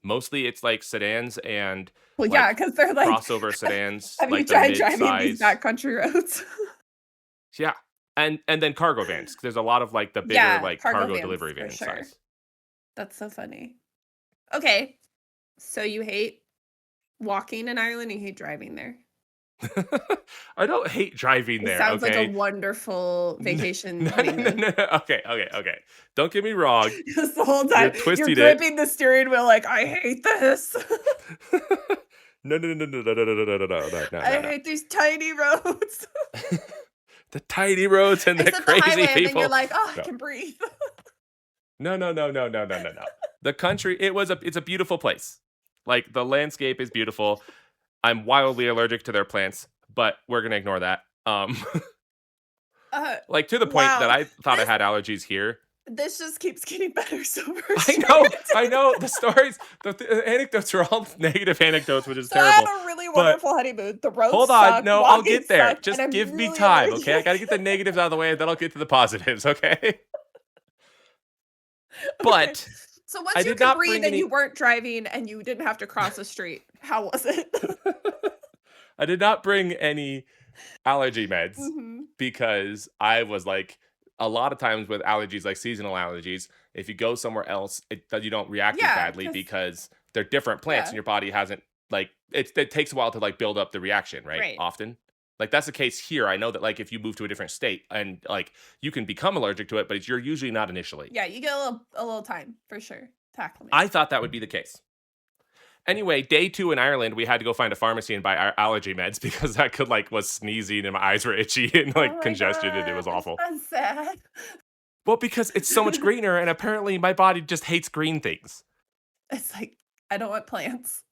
mostly it's like sedans and Well, yeah, like because 'cause they're like, crossover sedans, have you like the tried driving these mid-size. backcountry roads? Yeah, and then cargo vans. 'Cause there's a lot of like the bigger Yeah, like cargo cargo vans delivery for van sure. size. That's so funny. Okay, so you hate walking in Ireland, you hate driving there. I don't hate driving It there. sounds like a Okay. wonderful No, vacation no, no, no, honeymoon. no. Okay, okay, okay. Don't get me wrong. Just the whole You're time, you're twisting it. gripping the steering wheel like, "I hate this. No, no, no, no, no, no, no, no, no, no, no, no, no, I no. hate these tiny roads." The tiny roads and the Except the crazy highway, and then you're people. like, "Oh, I No, can breathe." no, no, no, no, no, no, no, no. The country. It's a beautiful place. Like the landscape is beautiful. I'm wildly allergic to their plants, but we're gonna ignore that. Uh, Like to the point that wow. I thought I This had allergies here. this just keeps getting better so I know, frustrated. I know. The stories, the anecdotes are all negative anecdotes, which is So I had terrible. a really But wonderful honeymoon. The roads hold on, suck, no, I'll walking get there. sucked, and Just I'm give me really time, okay? I allergic. gotta get the negatives out of the way, and then I'll get to the positives, okay? Okay. But So I once you did could not breathe bring and you any. weren't driving and you didn't have to cross a street, how was it? I did not bring any allergy meds Mhm. because I was like, a lot of times with allergies, like seasonal allergies, if you go somewhere else, you don't react as Yeah, badly 'cause because they're different plants and yeah, your body hasn't like it takes a while to like build up the reaction, right? right. Often. Like that's the case here. I know that like if you move to a different state and like you can become allergic to it, but you're usually not initially. Yeah, you get a little time for sure to acclimate. I thought that would be the case. Anyway, day 2 in Ireland, we had to go find a pharmacy and buy our allergy meds because I could like was sneezing and my eyes were itchy and Oh like my congested and it was gosh, awful. that's sad. Well, because it's so much greener and apparently my body just hates green things. It's like, I don't want plants.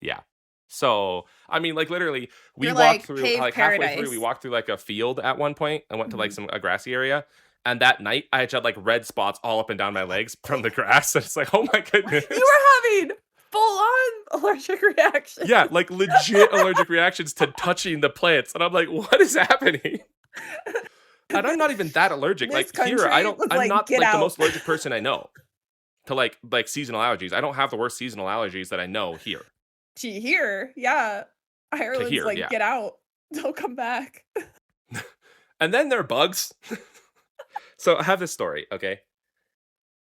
Yeah. So, I mean, like literally, we You're walked like through paved like halfway through, we paradise. walked through like a field at one point and went to like Mhm. some a grassy area. And that night, I had like red spots all up and down my legs from the grass. And it's like, oh my goodness. You were having full on allergic reaction. Yeah, like legit allergic reactions to touching the plants. And I'm like, what is happening? And I'm not even that allergic. This Like here, country was I'm like, not "Get like the out." most allergic person I know to like seasonal allergies. I don't have the worst seasonal allergies that I know here. Gee, here, yeah. To Ireland's here, like, yeah. "Get out. Don't come back." And then there are bugs. So I have this story, okay?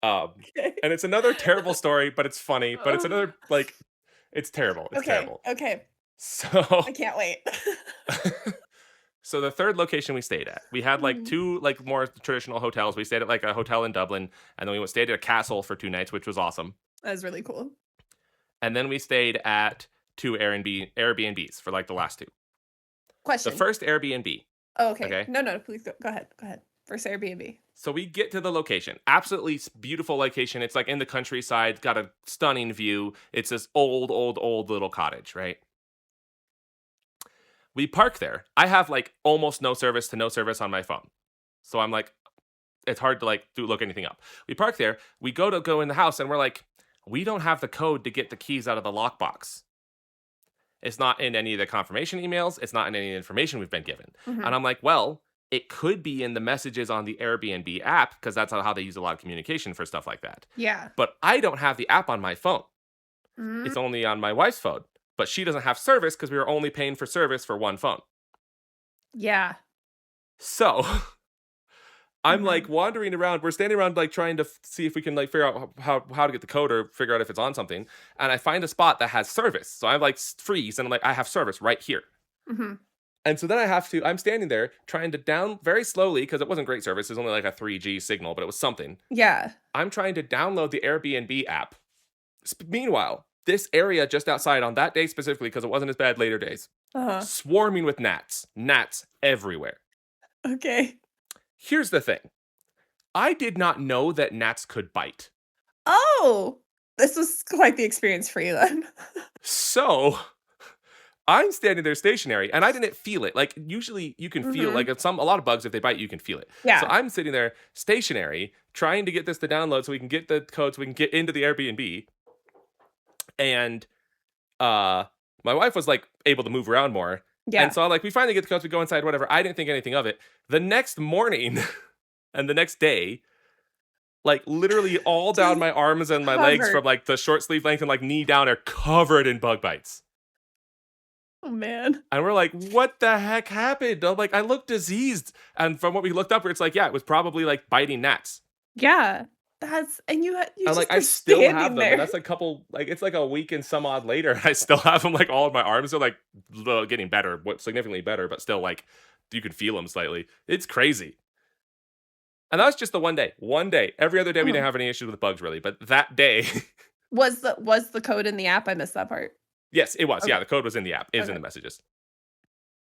Okay. And it's another terrible story, but it's funny, but it's Ugh. another like it's terrible. It's Okay, terrible. okay. So I can't wait. so the third location we stayed at, we had like Mhm. 2 like more traditional hotels. We stayed at like a hotel in Dublin, and then we stayed at a castle for 2 nights, which was awesome. That was really cool. And then we stayed at 2 Airbnbs for like the last 2. The Question. first Airbnb, Oh, okay. okay? No, no, please go ahead, go ahead. First Airbnb. So we get to the location. Absolutely beautiful location. It's like in the countryside, got a stunning view. It's this old, old, old little cottage, right? We park there. I have like almost no service to no service on my phone. So I'm like, it's hard to like look anything up. We park there. We go in the house and we're like, we don't have the code to get the keys out of the lockbox. It's not in any of the confirmation emails. It's not in any information we've been given. And Mhm. I'm like, well, it could be in the messages on the Airbnb app because that's how they use a lot of communication for stuff like that. Yeah. But I don't have the app on my phone. Mhm. It's only on my wife's phone. But she doesn't have service because we were only paying for service for one phone. Yeah. So I'm like Mhm. wandering around. We're standing around like trying to see if we can like figure out how to get the code or figure out if it's on something. And I find a spot that has service. So I like freeze and I'm like, I have service right here. Mhm. And so then I'm standing there trying to down very slowly because it wasn't great service. It was only like a 3G signal, but it was something. Yeah. I'm trying to download the Airbnb app. Meanwhile, this area just outside on that day specifically, because it wasn't as bad later days, Uh-huh. swarming with gnats everywhere. Okay. Here's the thing. I did not know that gnats could bite. Oh! This was quite the experience for you then. So I'm standing there stationary and I didn't feel it. Like usually you can feel Mhm. like a lot of bugs, if they bite, you can feel it. So Yeah. I'm sitting there stationary trying to get this to download so we can get the code so we can get into the Airbnb. And uh my wife was like able to move around more. And Yeah. so like we finally get the codes, we go inside, whatever. I didn't think anything of it. The next morning and the next day, like literally all down Just my arms and my legs covered. from like the short sleeve length and like knee down are covered in bug bites. Oh, man. And we're like, what the heck happened? I'm like, I look diseased. And from what we looked up, it's like, yeah, it was probably like biting gnats. Yeah. That's and you And like, just I were still have standing them. And there. that's a couple, like, it's like a week and some odd later. And I still have them, like, all of my arms are like getting better, significantly better, but still, like, you can feel them slightly. It's crazy. And that was just the one day. One day. Every other day, we Uh-huh. didn't have any issues with bugs, really. But that day, Was the code in the app? I missed that part. yes, it was. Yeah, Okay. the code was in the app, it was in Okay. the messages.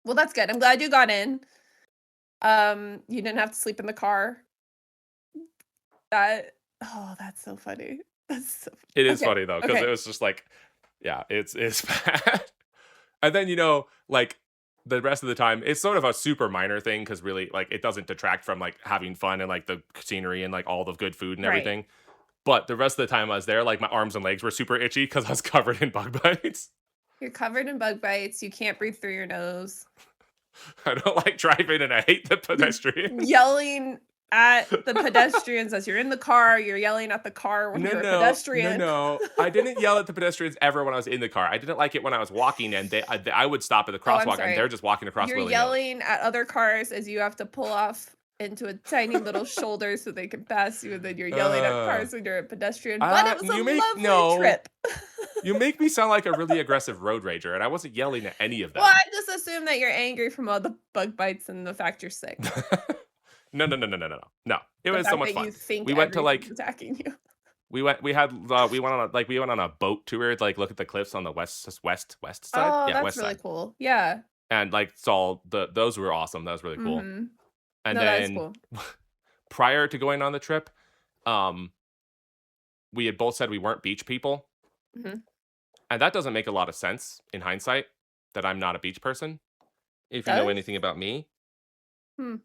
Well, that's good. I'm glad you got in. You didn't have to sleep in the car. That that's so funny. That's so It is okay. funny, though, because it Okay. was just like, yeah, it's bad. And then, like, the rest of the time, it's sort of a super minor thing because really, like, it doesn't detract from, like, having fun and, like, the scenery and, like, all the good food and Right. everything. But the rest of the time I was there, like, my arms and legs were super itchy because I was covered in bug bites. You're covered in bug bites. You can't breathe through your nose. I don't like driving and I hate the You're pedestrians. yelling at the pedestrians as you're in the car. You're yelling at the car when No, you're a no, no, pedestrian. no. I didn't yell at the pedestrians ever when I was in the car. I didn't like it when I was walking and I would stop at the Oh, I'm crosswalk and they're sorry. just walking across You're willy-nilly. yelling at other cars as you have to pull off into a tiny little shoulder so they can pass you, and then you're yelling at Uh, cars when you're a pedestrian. But it was a you make lovely no. trip. You make me sound like a really aggressive road rager, and I wasn't yelling at any of Well, I them. just assume that you're angry from all the bug bites and the fact you're sick. No, no, no, no, no, no, no. No, it The was so fact much that fun. you think We went to everything's like attacking you. we went on a boat tour to like look at the cliffs on the west side. Oh, Yeah, that's west really side. cool. Yeah. And like saw those were awesome. That was really cool. Mhm. And No, that is then cool. prior to going on the trip, um, we had both said we weren't beach people. Mhm. And that doesn't make a lot of sense in hindsight that I'm not a beach person, if you know Does? anything about me. Hmm.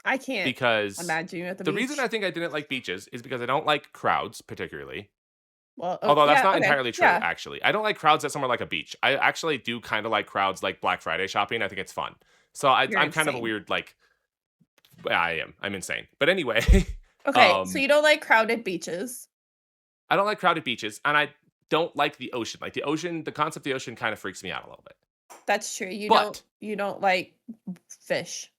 I can't Because imagine you at the the reason I beach. think I didn't like beaches is because I don't like crowds particularly. Well, oh, Although that's yeah, not okay. entirely true, Yeah. actually. I don't like crowds at somewhere like a beach. I actually do kind of like crowds like Black Friday shopping. I think it's fun. So You're I'm kind of a insane. weird like. Yeah, I am. I'm insane. But anyway, Okay, so um, you don't like crowded beaches. I don't like crowded beaches, and I don't like the ocean. Like the ocean, the concept of the ocean kind of freaks me out a little bit. That's true. You don't But you don't like fish.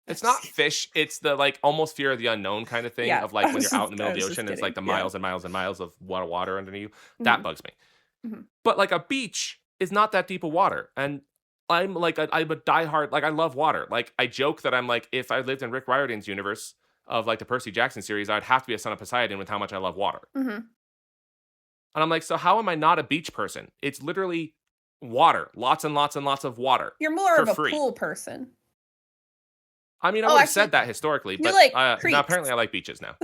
I'm it's just not kidding. fish. It's the like almost fear of the unknown kind of thing Yeah, of like when you're out in the middle I of the was just ocean, it's like kidding. the Yeah. miles and miles and miles of water underneath you. That Mhm, bugs me. mhm. But like a beach is not that deep of water, and I'm a diehard like I love water. Like I joke that I'm like if I lived in Rick Riordan's universe of like the Percy Jackson series, I'd have to be a son of Poseidon with how much I love water. Mhm. And I'm like, so how am I not a beach person? It's literally water, lots and lots and lots of water You're more for of a free. pool person. I mean, I Oh, would have actually, said that historically, you but like now creeks. apparently I like beaches now.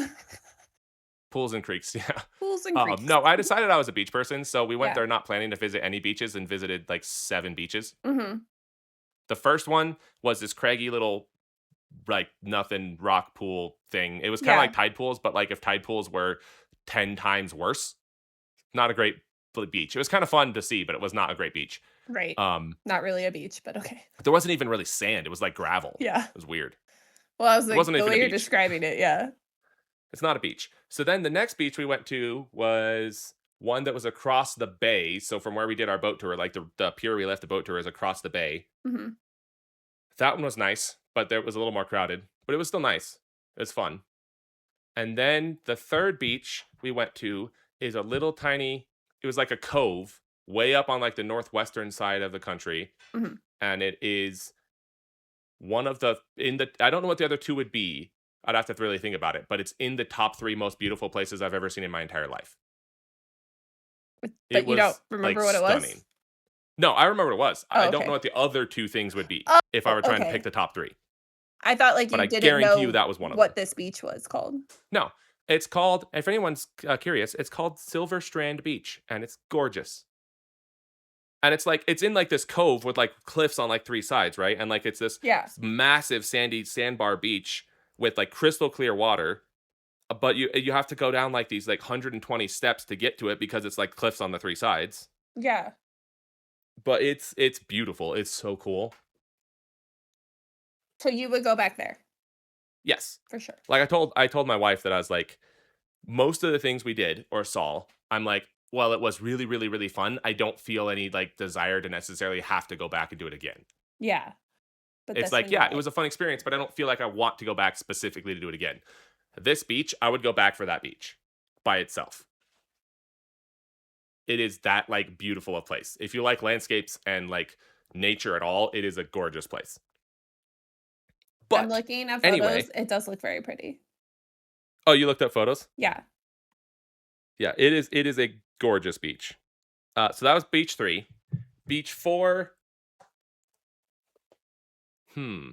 Pools and creeks, yeah. Pools and creeks. No, I decided I was a beach person, so we went Yeah. there not planning to visit any beaches and visited like 7 beaches. Mhm. The first one was this craggy little like nothing rock pool thing. It was kind of Yeah, like tide pools, but like if tide pools were 10 times worse. Not a great beach. It was kind of fun to see, but it was not a great beach. right. Um, Not really a beach, but okay. there wasn't even really sand. It was like gravel. Yeah. It was weird. Well, I was It like, wasn't the even a way you're beach. describing it, yeah. It's not a beach. So then the next beach we went to was one that was across the bay. So from where we did our boat tour, like the pier we left the boat tour is across the bay. Mhm. That one was nice, but there was a little more crowded, but it was still nice. It's fun. And then the third beach we went to is a little tiny, it was like a cove way up on like the northwestern side of the country. Mhm. And it is one of the in the I don't know what the other two would be. I'd have to really think about it, but it's in the top 3 most beautiful places I've ever seen in my entire life. It But you don't was, like, remember what it was? stunning. No, I remember what it was. I Oh, don't know okay. what the other 2 things would be Oh, if I were trying to pick okay. the top 3, I thought, like, but you I didn't guarantee you know that was one of them. what this beach was called. No, it's called, if anyone's, curious, it's called Silver Strand Beach, and it's gorgeous. And it's like it's in, like, this cove with, like, cliffs on, like, 3 sides, right? And, like, it's this Yeah. massive sandy sandbar beach with, like, crystal clear water, but you have to go down, like, these, like, 120 steps to get to it because it's, like, cliffs on the 3 sides. Yeah. But it's beautiful, it's so cool. So you would go back there Yes. for sure. Like, I told my wife that I was like, most of the things we did or saw, I'm like, "Well, it was really, really, really fun, I don't feel any, like, desire to necessarily have to go back and do it again." Yeah. But It's this like, one you're yeah, it like, was a fun experience, but I don't feel like I want to go back specifically to do it again. This beach, I would go back for that beach by itself. It is that, like, beautiful a place. If you like landscapes and, like, nature at all, it is a gorgeous place. I'm But, looking at photos, anyway. it does look very pretty. Oh, you looked up photos? Yeah. Yeah, it is a gorgeous beach. So that was beach 3. Beach 4, hmm,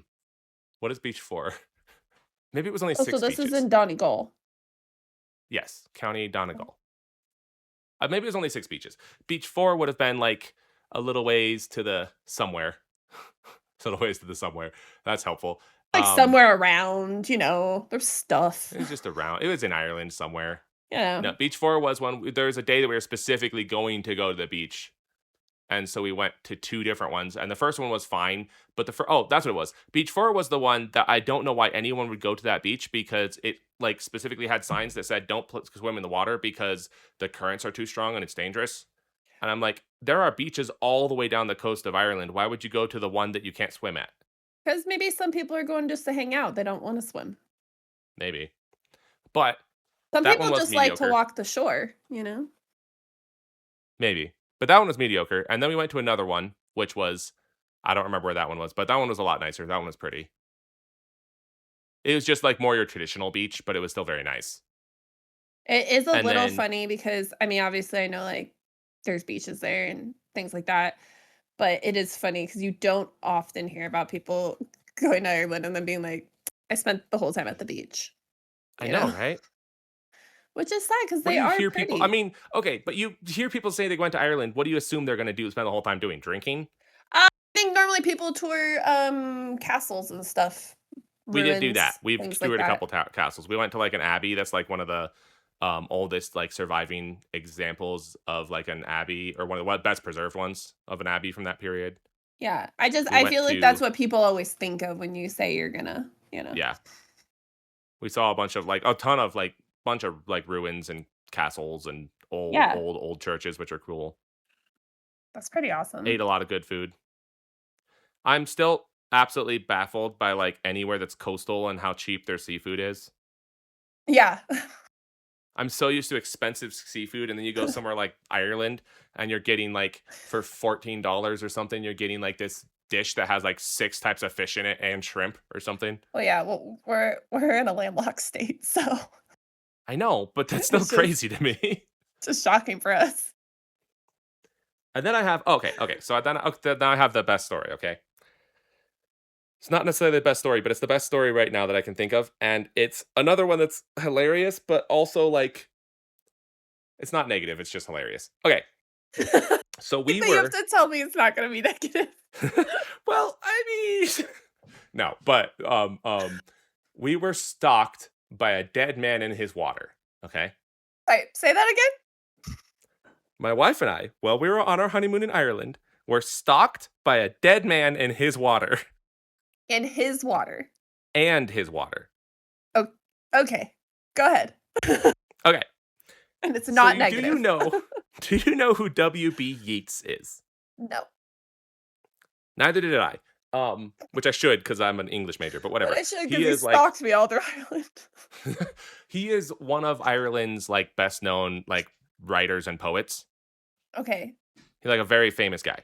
what is beach 4? Maybe it was only Oh, so 6 this is beaches. in Donegal. Yes, County Oh. Donegal. Maybe it was only 6 beaches. Beach 4 would have been, like, a little ways to the somewhere. A little ways to the somewhere. That's helpful. Like, Um, somewhere around, there's stuff. it was just around, it was in Ireland somewhere. Yeah. No, beach 4 was one, there was a day that we were specifically going to go to the beach. And so we went to 2 different ones, and the first one was fine, but that's what it was. Beach 4 was the one that I don't know why anyone would go to that beach because it, like, specifically had signs that said, "Don't swim in the water because the currents are too strong and it's dangerous." And I'm like, "There are beaches all the way down the coast of Ireland. Why would you go to the one that you can't swim at?" Because maybe some people are going just to hang out, they don't wanna swim. Maybe. But Some that one people was just like to mediocre. walk the shore? Maybe. But that one was mediocre, and then we went to another one, which was, I don't remember where that one was, but that one was a lot nicer. That one was pretty. It was just, like, more your traditional beach, but it was still very nice. It is a And little then funny because, I mean, obviously, I know, like, there's beaches there and things like that, but it is funny because you don't often hear about people going to Ireland and then being like, "I spent the whole time at the beach," I you know, know? right? Which is sad because What they do you are hear people, I pretty. mean, okay, but you hear people say they went to Ireland, what do you assume they're gonna do, spend the whole time doing? Drinking? I think normally people tour, castles and stuff, We did do that. ruins, We've things like toured a that. couple castles. We went to, like, an abbey that's, like, one of the, oldest, like, surviving examples of, like, an abbey, or one of the best preserved ones of an abbey from that period. Yeah, We I went feel like that's to what people always think of when you say you're gonna. Yeah. We saw a bunch of, like, a ton of, like, bunch of, like, ruins and castles and old, Yeah, old, old churches, which are cool. that's pretty Ate awesome. a lot of good food. I'm still absolutely baffled by, like, anywhere that's coastal and how cheap their seafood is. Yeah. I'm so used to expensive seafood, and then you go somewhere like Ireland, and you're getting, like, for $14 or something, you're getting, like, this dish that has, like, 6 types of fish in it and shrimp or something. Well, yeah, well, we're in a landlocked state, so I know, but that's still it's crazy to me. just shocking for us. And then I have, okay, so then I have the best story, okay? It's not necessarily the best story, but it's the best story right now that I can think of, and it's another one that's hilarious, but also, like, it's not negative, it's just hilarious. Okay, so we You have were to tell me it's not gonna be negative. well, I mean, no, but, we were stalked by a dead man in his water, okay? Wait, say that again? My wife and I, while we were on our honeymoon in Ireland, were stalked by a dead man in his water In his water. and his water. Oh, okay. Go ahead. Okay, And it's so not you negative. do you know who W.B. Yeats is? No. Neither did I. which I should because I'm an English major, but But whatever. I should He because he is like stalked me all through Ireland. he is one of Ireland's like best known like writers and poets. Okay. He's like a very famous guy.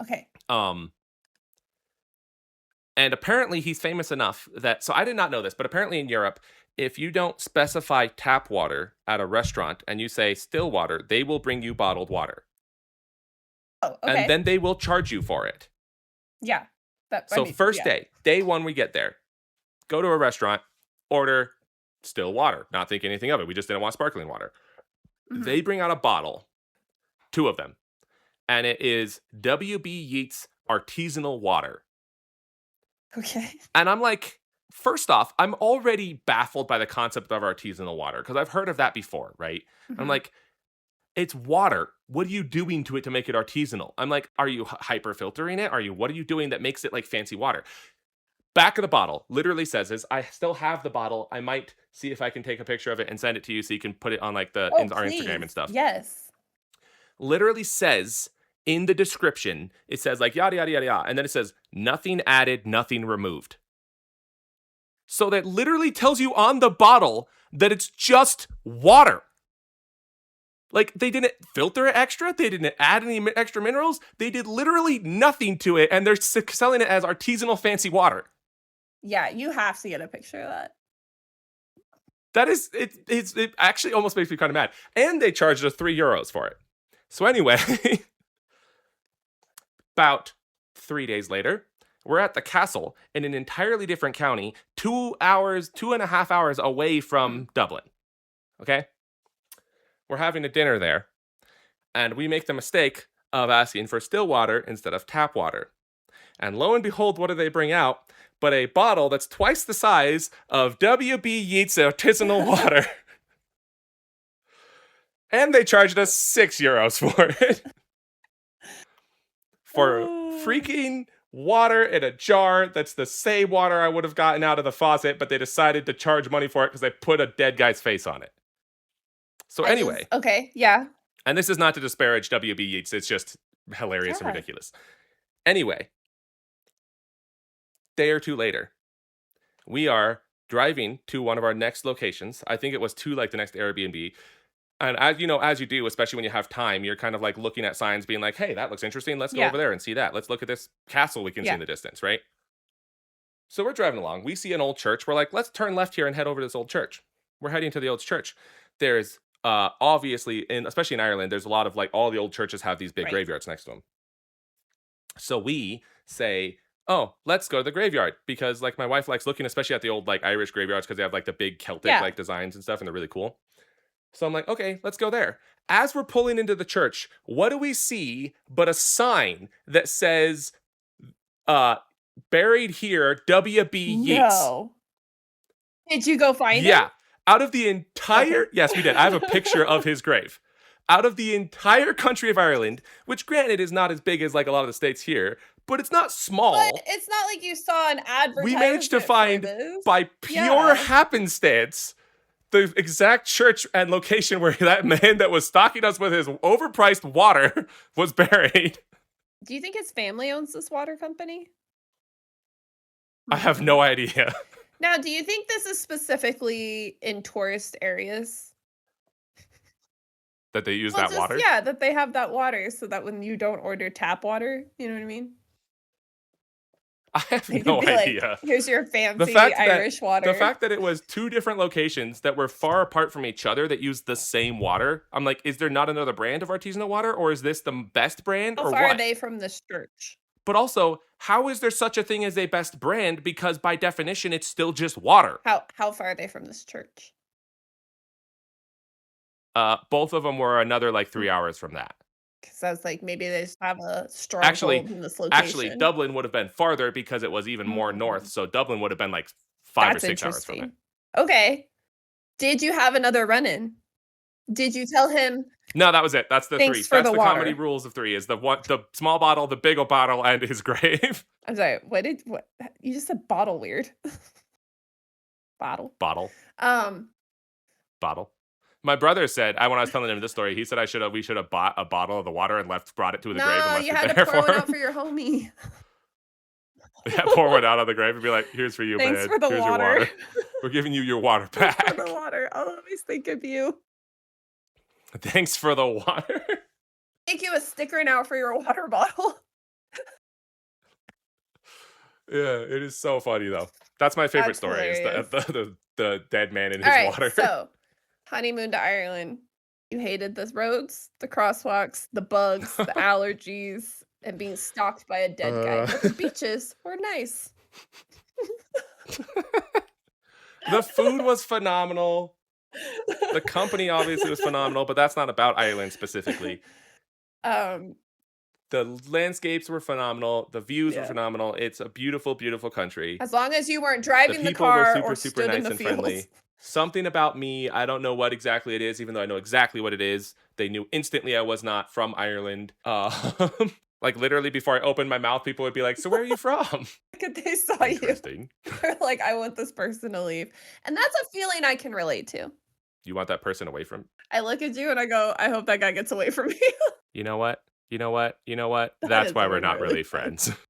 Okay. Um, and apparently he's famous enough that so I did not know this, but apparently in Europe, if you don't specify tap water at a restaurant and you say still water, they will bring you bottled water. Oh, And okay. then they will charge you for it. Yeah. So first Yeah. day one we get there. Go to a restaurant, order still water, not think anything of it. We just didn't want sparkling water. They Mhm. bring out a bottle, two of them, and it is WB Yeats artisanal water. Okay. And I'm like, first off, I'm already baffled by the concept of artisanal water because I've heard of that before, right? I'm Mhm. like, it's water. What are you doing to it to make it artisanal? I'm like, are you hyper filtering it? What are you doing that makes it like fancy water? Back of the bottle literally says this. I still have the bottle. I might see if I can take a picture of it and send it to you so you can put it on like Oh, our Instagram and please. stuff. Yes. Literally says in the description, it says like yada yada yada yada, and then it says nothing added, nothing removed. So that literally tells you on the bottle that it's just water. Like they didn't filter it extra, they didn't add any extra minerals, they did literally nothing to it, and they're selling it as artisanal fancy water. Yeah, you have to get a picture of that. That is, it actually almost makes me kind of mad. And they charged us €3 for it. So anyway, about 3 days later, we're at the castle in an entirely different county, 2.5 hours away from Dublin. Okay? We're having a dinner there, and we make the mistake of asking for still water instead of tap water. And lo and behold, what do they bring out? But a bottle that's twice the size of WB Yeats artisanal water. And they charged us €6 for it. For freaking water in a jar that's the same water I would have gotten out of the faucet, but they decided to charge money for it because they put a dead guy's face on it. So anyway, Okay, yeah. and this is not to disparage WB Yeats, it's just hilarious and Yeah. ridiculous. Anyway, day or two later, we are driving to one of our next locations. I think it was to like the next Airbnb. And as you do, especially when you have time, you're kind of like looking at signs, being like, hey, that looks interesting. Let's go Yeah. over there and see that. Let's look at this castle we can see Yeah. in the distance, right? So we're driving along. We see an old church. We're like, let's turn left here and head over to this old church. We're heading to the old church. There's obviously, especially in Ireland, there's a lot of like all the old churches have these big Right. graveyards next to them. So we say, oh, let's go to the graveyard because like my wife likes looking, especially at the old like Irish graveyards because they have like the big Celtic Yeah. like designs and stuff and they're really cool. So I'm like, okay, let's go there. As we're pulling into the church, what do we see but a sign that says, buried here, WB Yeats. No. Did you go find him? Yeah. Out of the entire, Okay. yes, we did. I have a picture of his grave. Out of the entire country of Ireland, which granted is not as big as like a lot of the states here, but it's not small. But it's not like you saw an advertisement. We managed to for find, this. by pure Yeah. happenstance, the exact church and location where that man that was stalking us with his overpriced water was buried. Do you think his family owns this water company? I have no idea. Now, do you think this is specifically in tourist areas? That they use Well, that water? Yeah, that they have that water so that when you don't order tap water, you know what I mean? I have They no could be idea. like, here's your fancy fact that- Irish water. The fact that it was two different locations that were far apart from each other that used the same water, I'm like, is there not another brand of artisanal water, or is this the best brand, How or far what? are they from this church? But also, how is there such a thing as a best brand? Because by definition, it's still just water. How far are they from this church? Both of them were another like 3 hours from that. Because I was like, maybe they just have a stronghold in this location. Actually, Dublin would have been farther because it was even more north. So Dublin would have been like 5 or 6 hours from it. Okay. Did you have another run-in? Did you tell him? No, that was it. That's the Thanks three. for That's the the water. comedy rules of three: is the small bottle, the big old bottle, and his grave. I'm sorry. What you just said? Bottle weird. Bottle. Bottle. Bottle. My brother said, when I was telling him this story, he said we should have bought a bottle of the water and brought it to the grave and No, left you it had to there pour one for out him. for your homie. Yeah, pour one out on the grave and be like, "Here's for you, Thanks man. for the Here's your water. water. We're giving you your water Thanks for the back. water. I'll always think of you. Thanks for the water." Make you a sticker now for your water bottle. Yeah, it is so funny though. That's my favorite That's story is the hilarious. the dead man in his Alright, water. so honeymoon to Ireland. You hated the roads, the crosswalks, the bugs, the allergies, and being stalked by a dead guy, Uh, but the beaches were nice. the food was phenomenal. The company obviously was phenomenal, but that's not about Ireland specifically. Um, The landscapes were phenomenal. The views were yeah. phenomenal. It's a beautiful, beautiful country. As long as you weren't The driving the people were car super, or super stood in nice the and fields. friendly. Something about me, I don't know what exactly it is, even though I know exactly what it is. They knew instantly I was not from Ireland. Like literally before I opened my mouth, people would be like, "So where are you from?" Like, they saw you. Interesting. They're like, "I want this person to leave." And that's a feeling I can relate to. You want that person away from? I look at you and I go, "I hope that guy gets away from me." You know what? You know what? You know what? That That's is why a we're not really really fun. friends.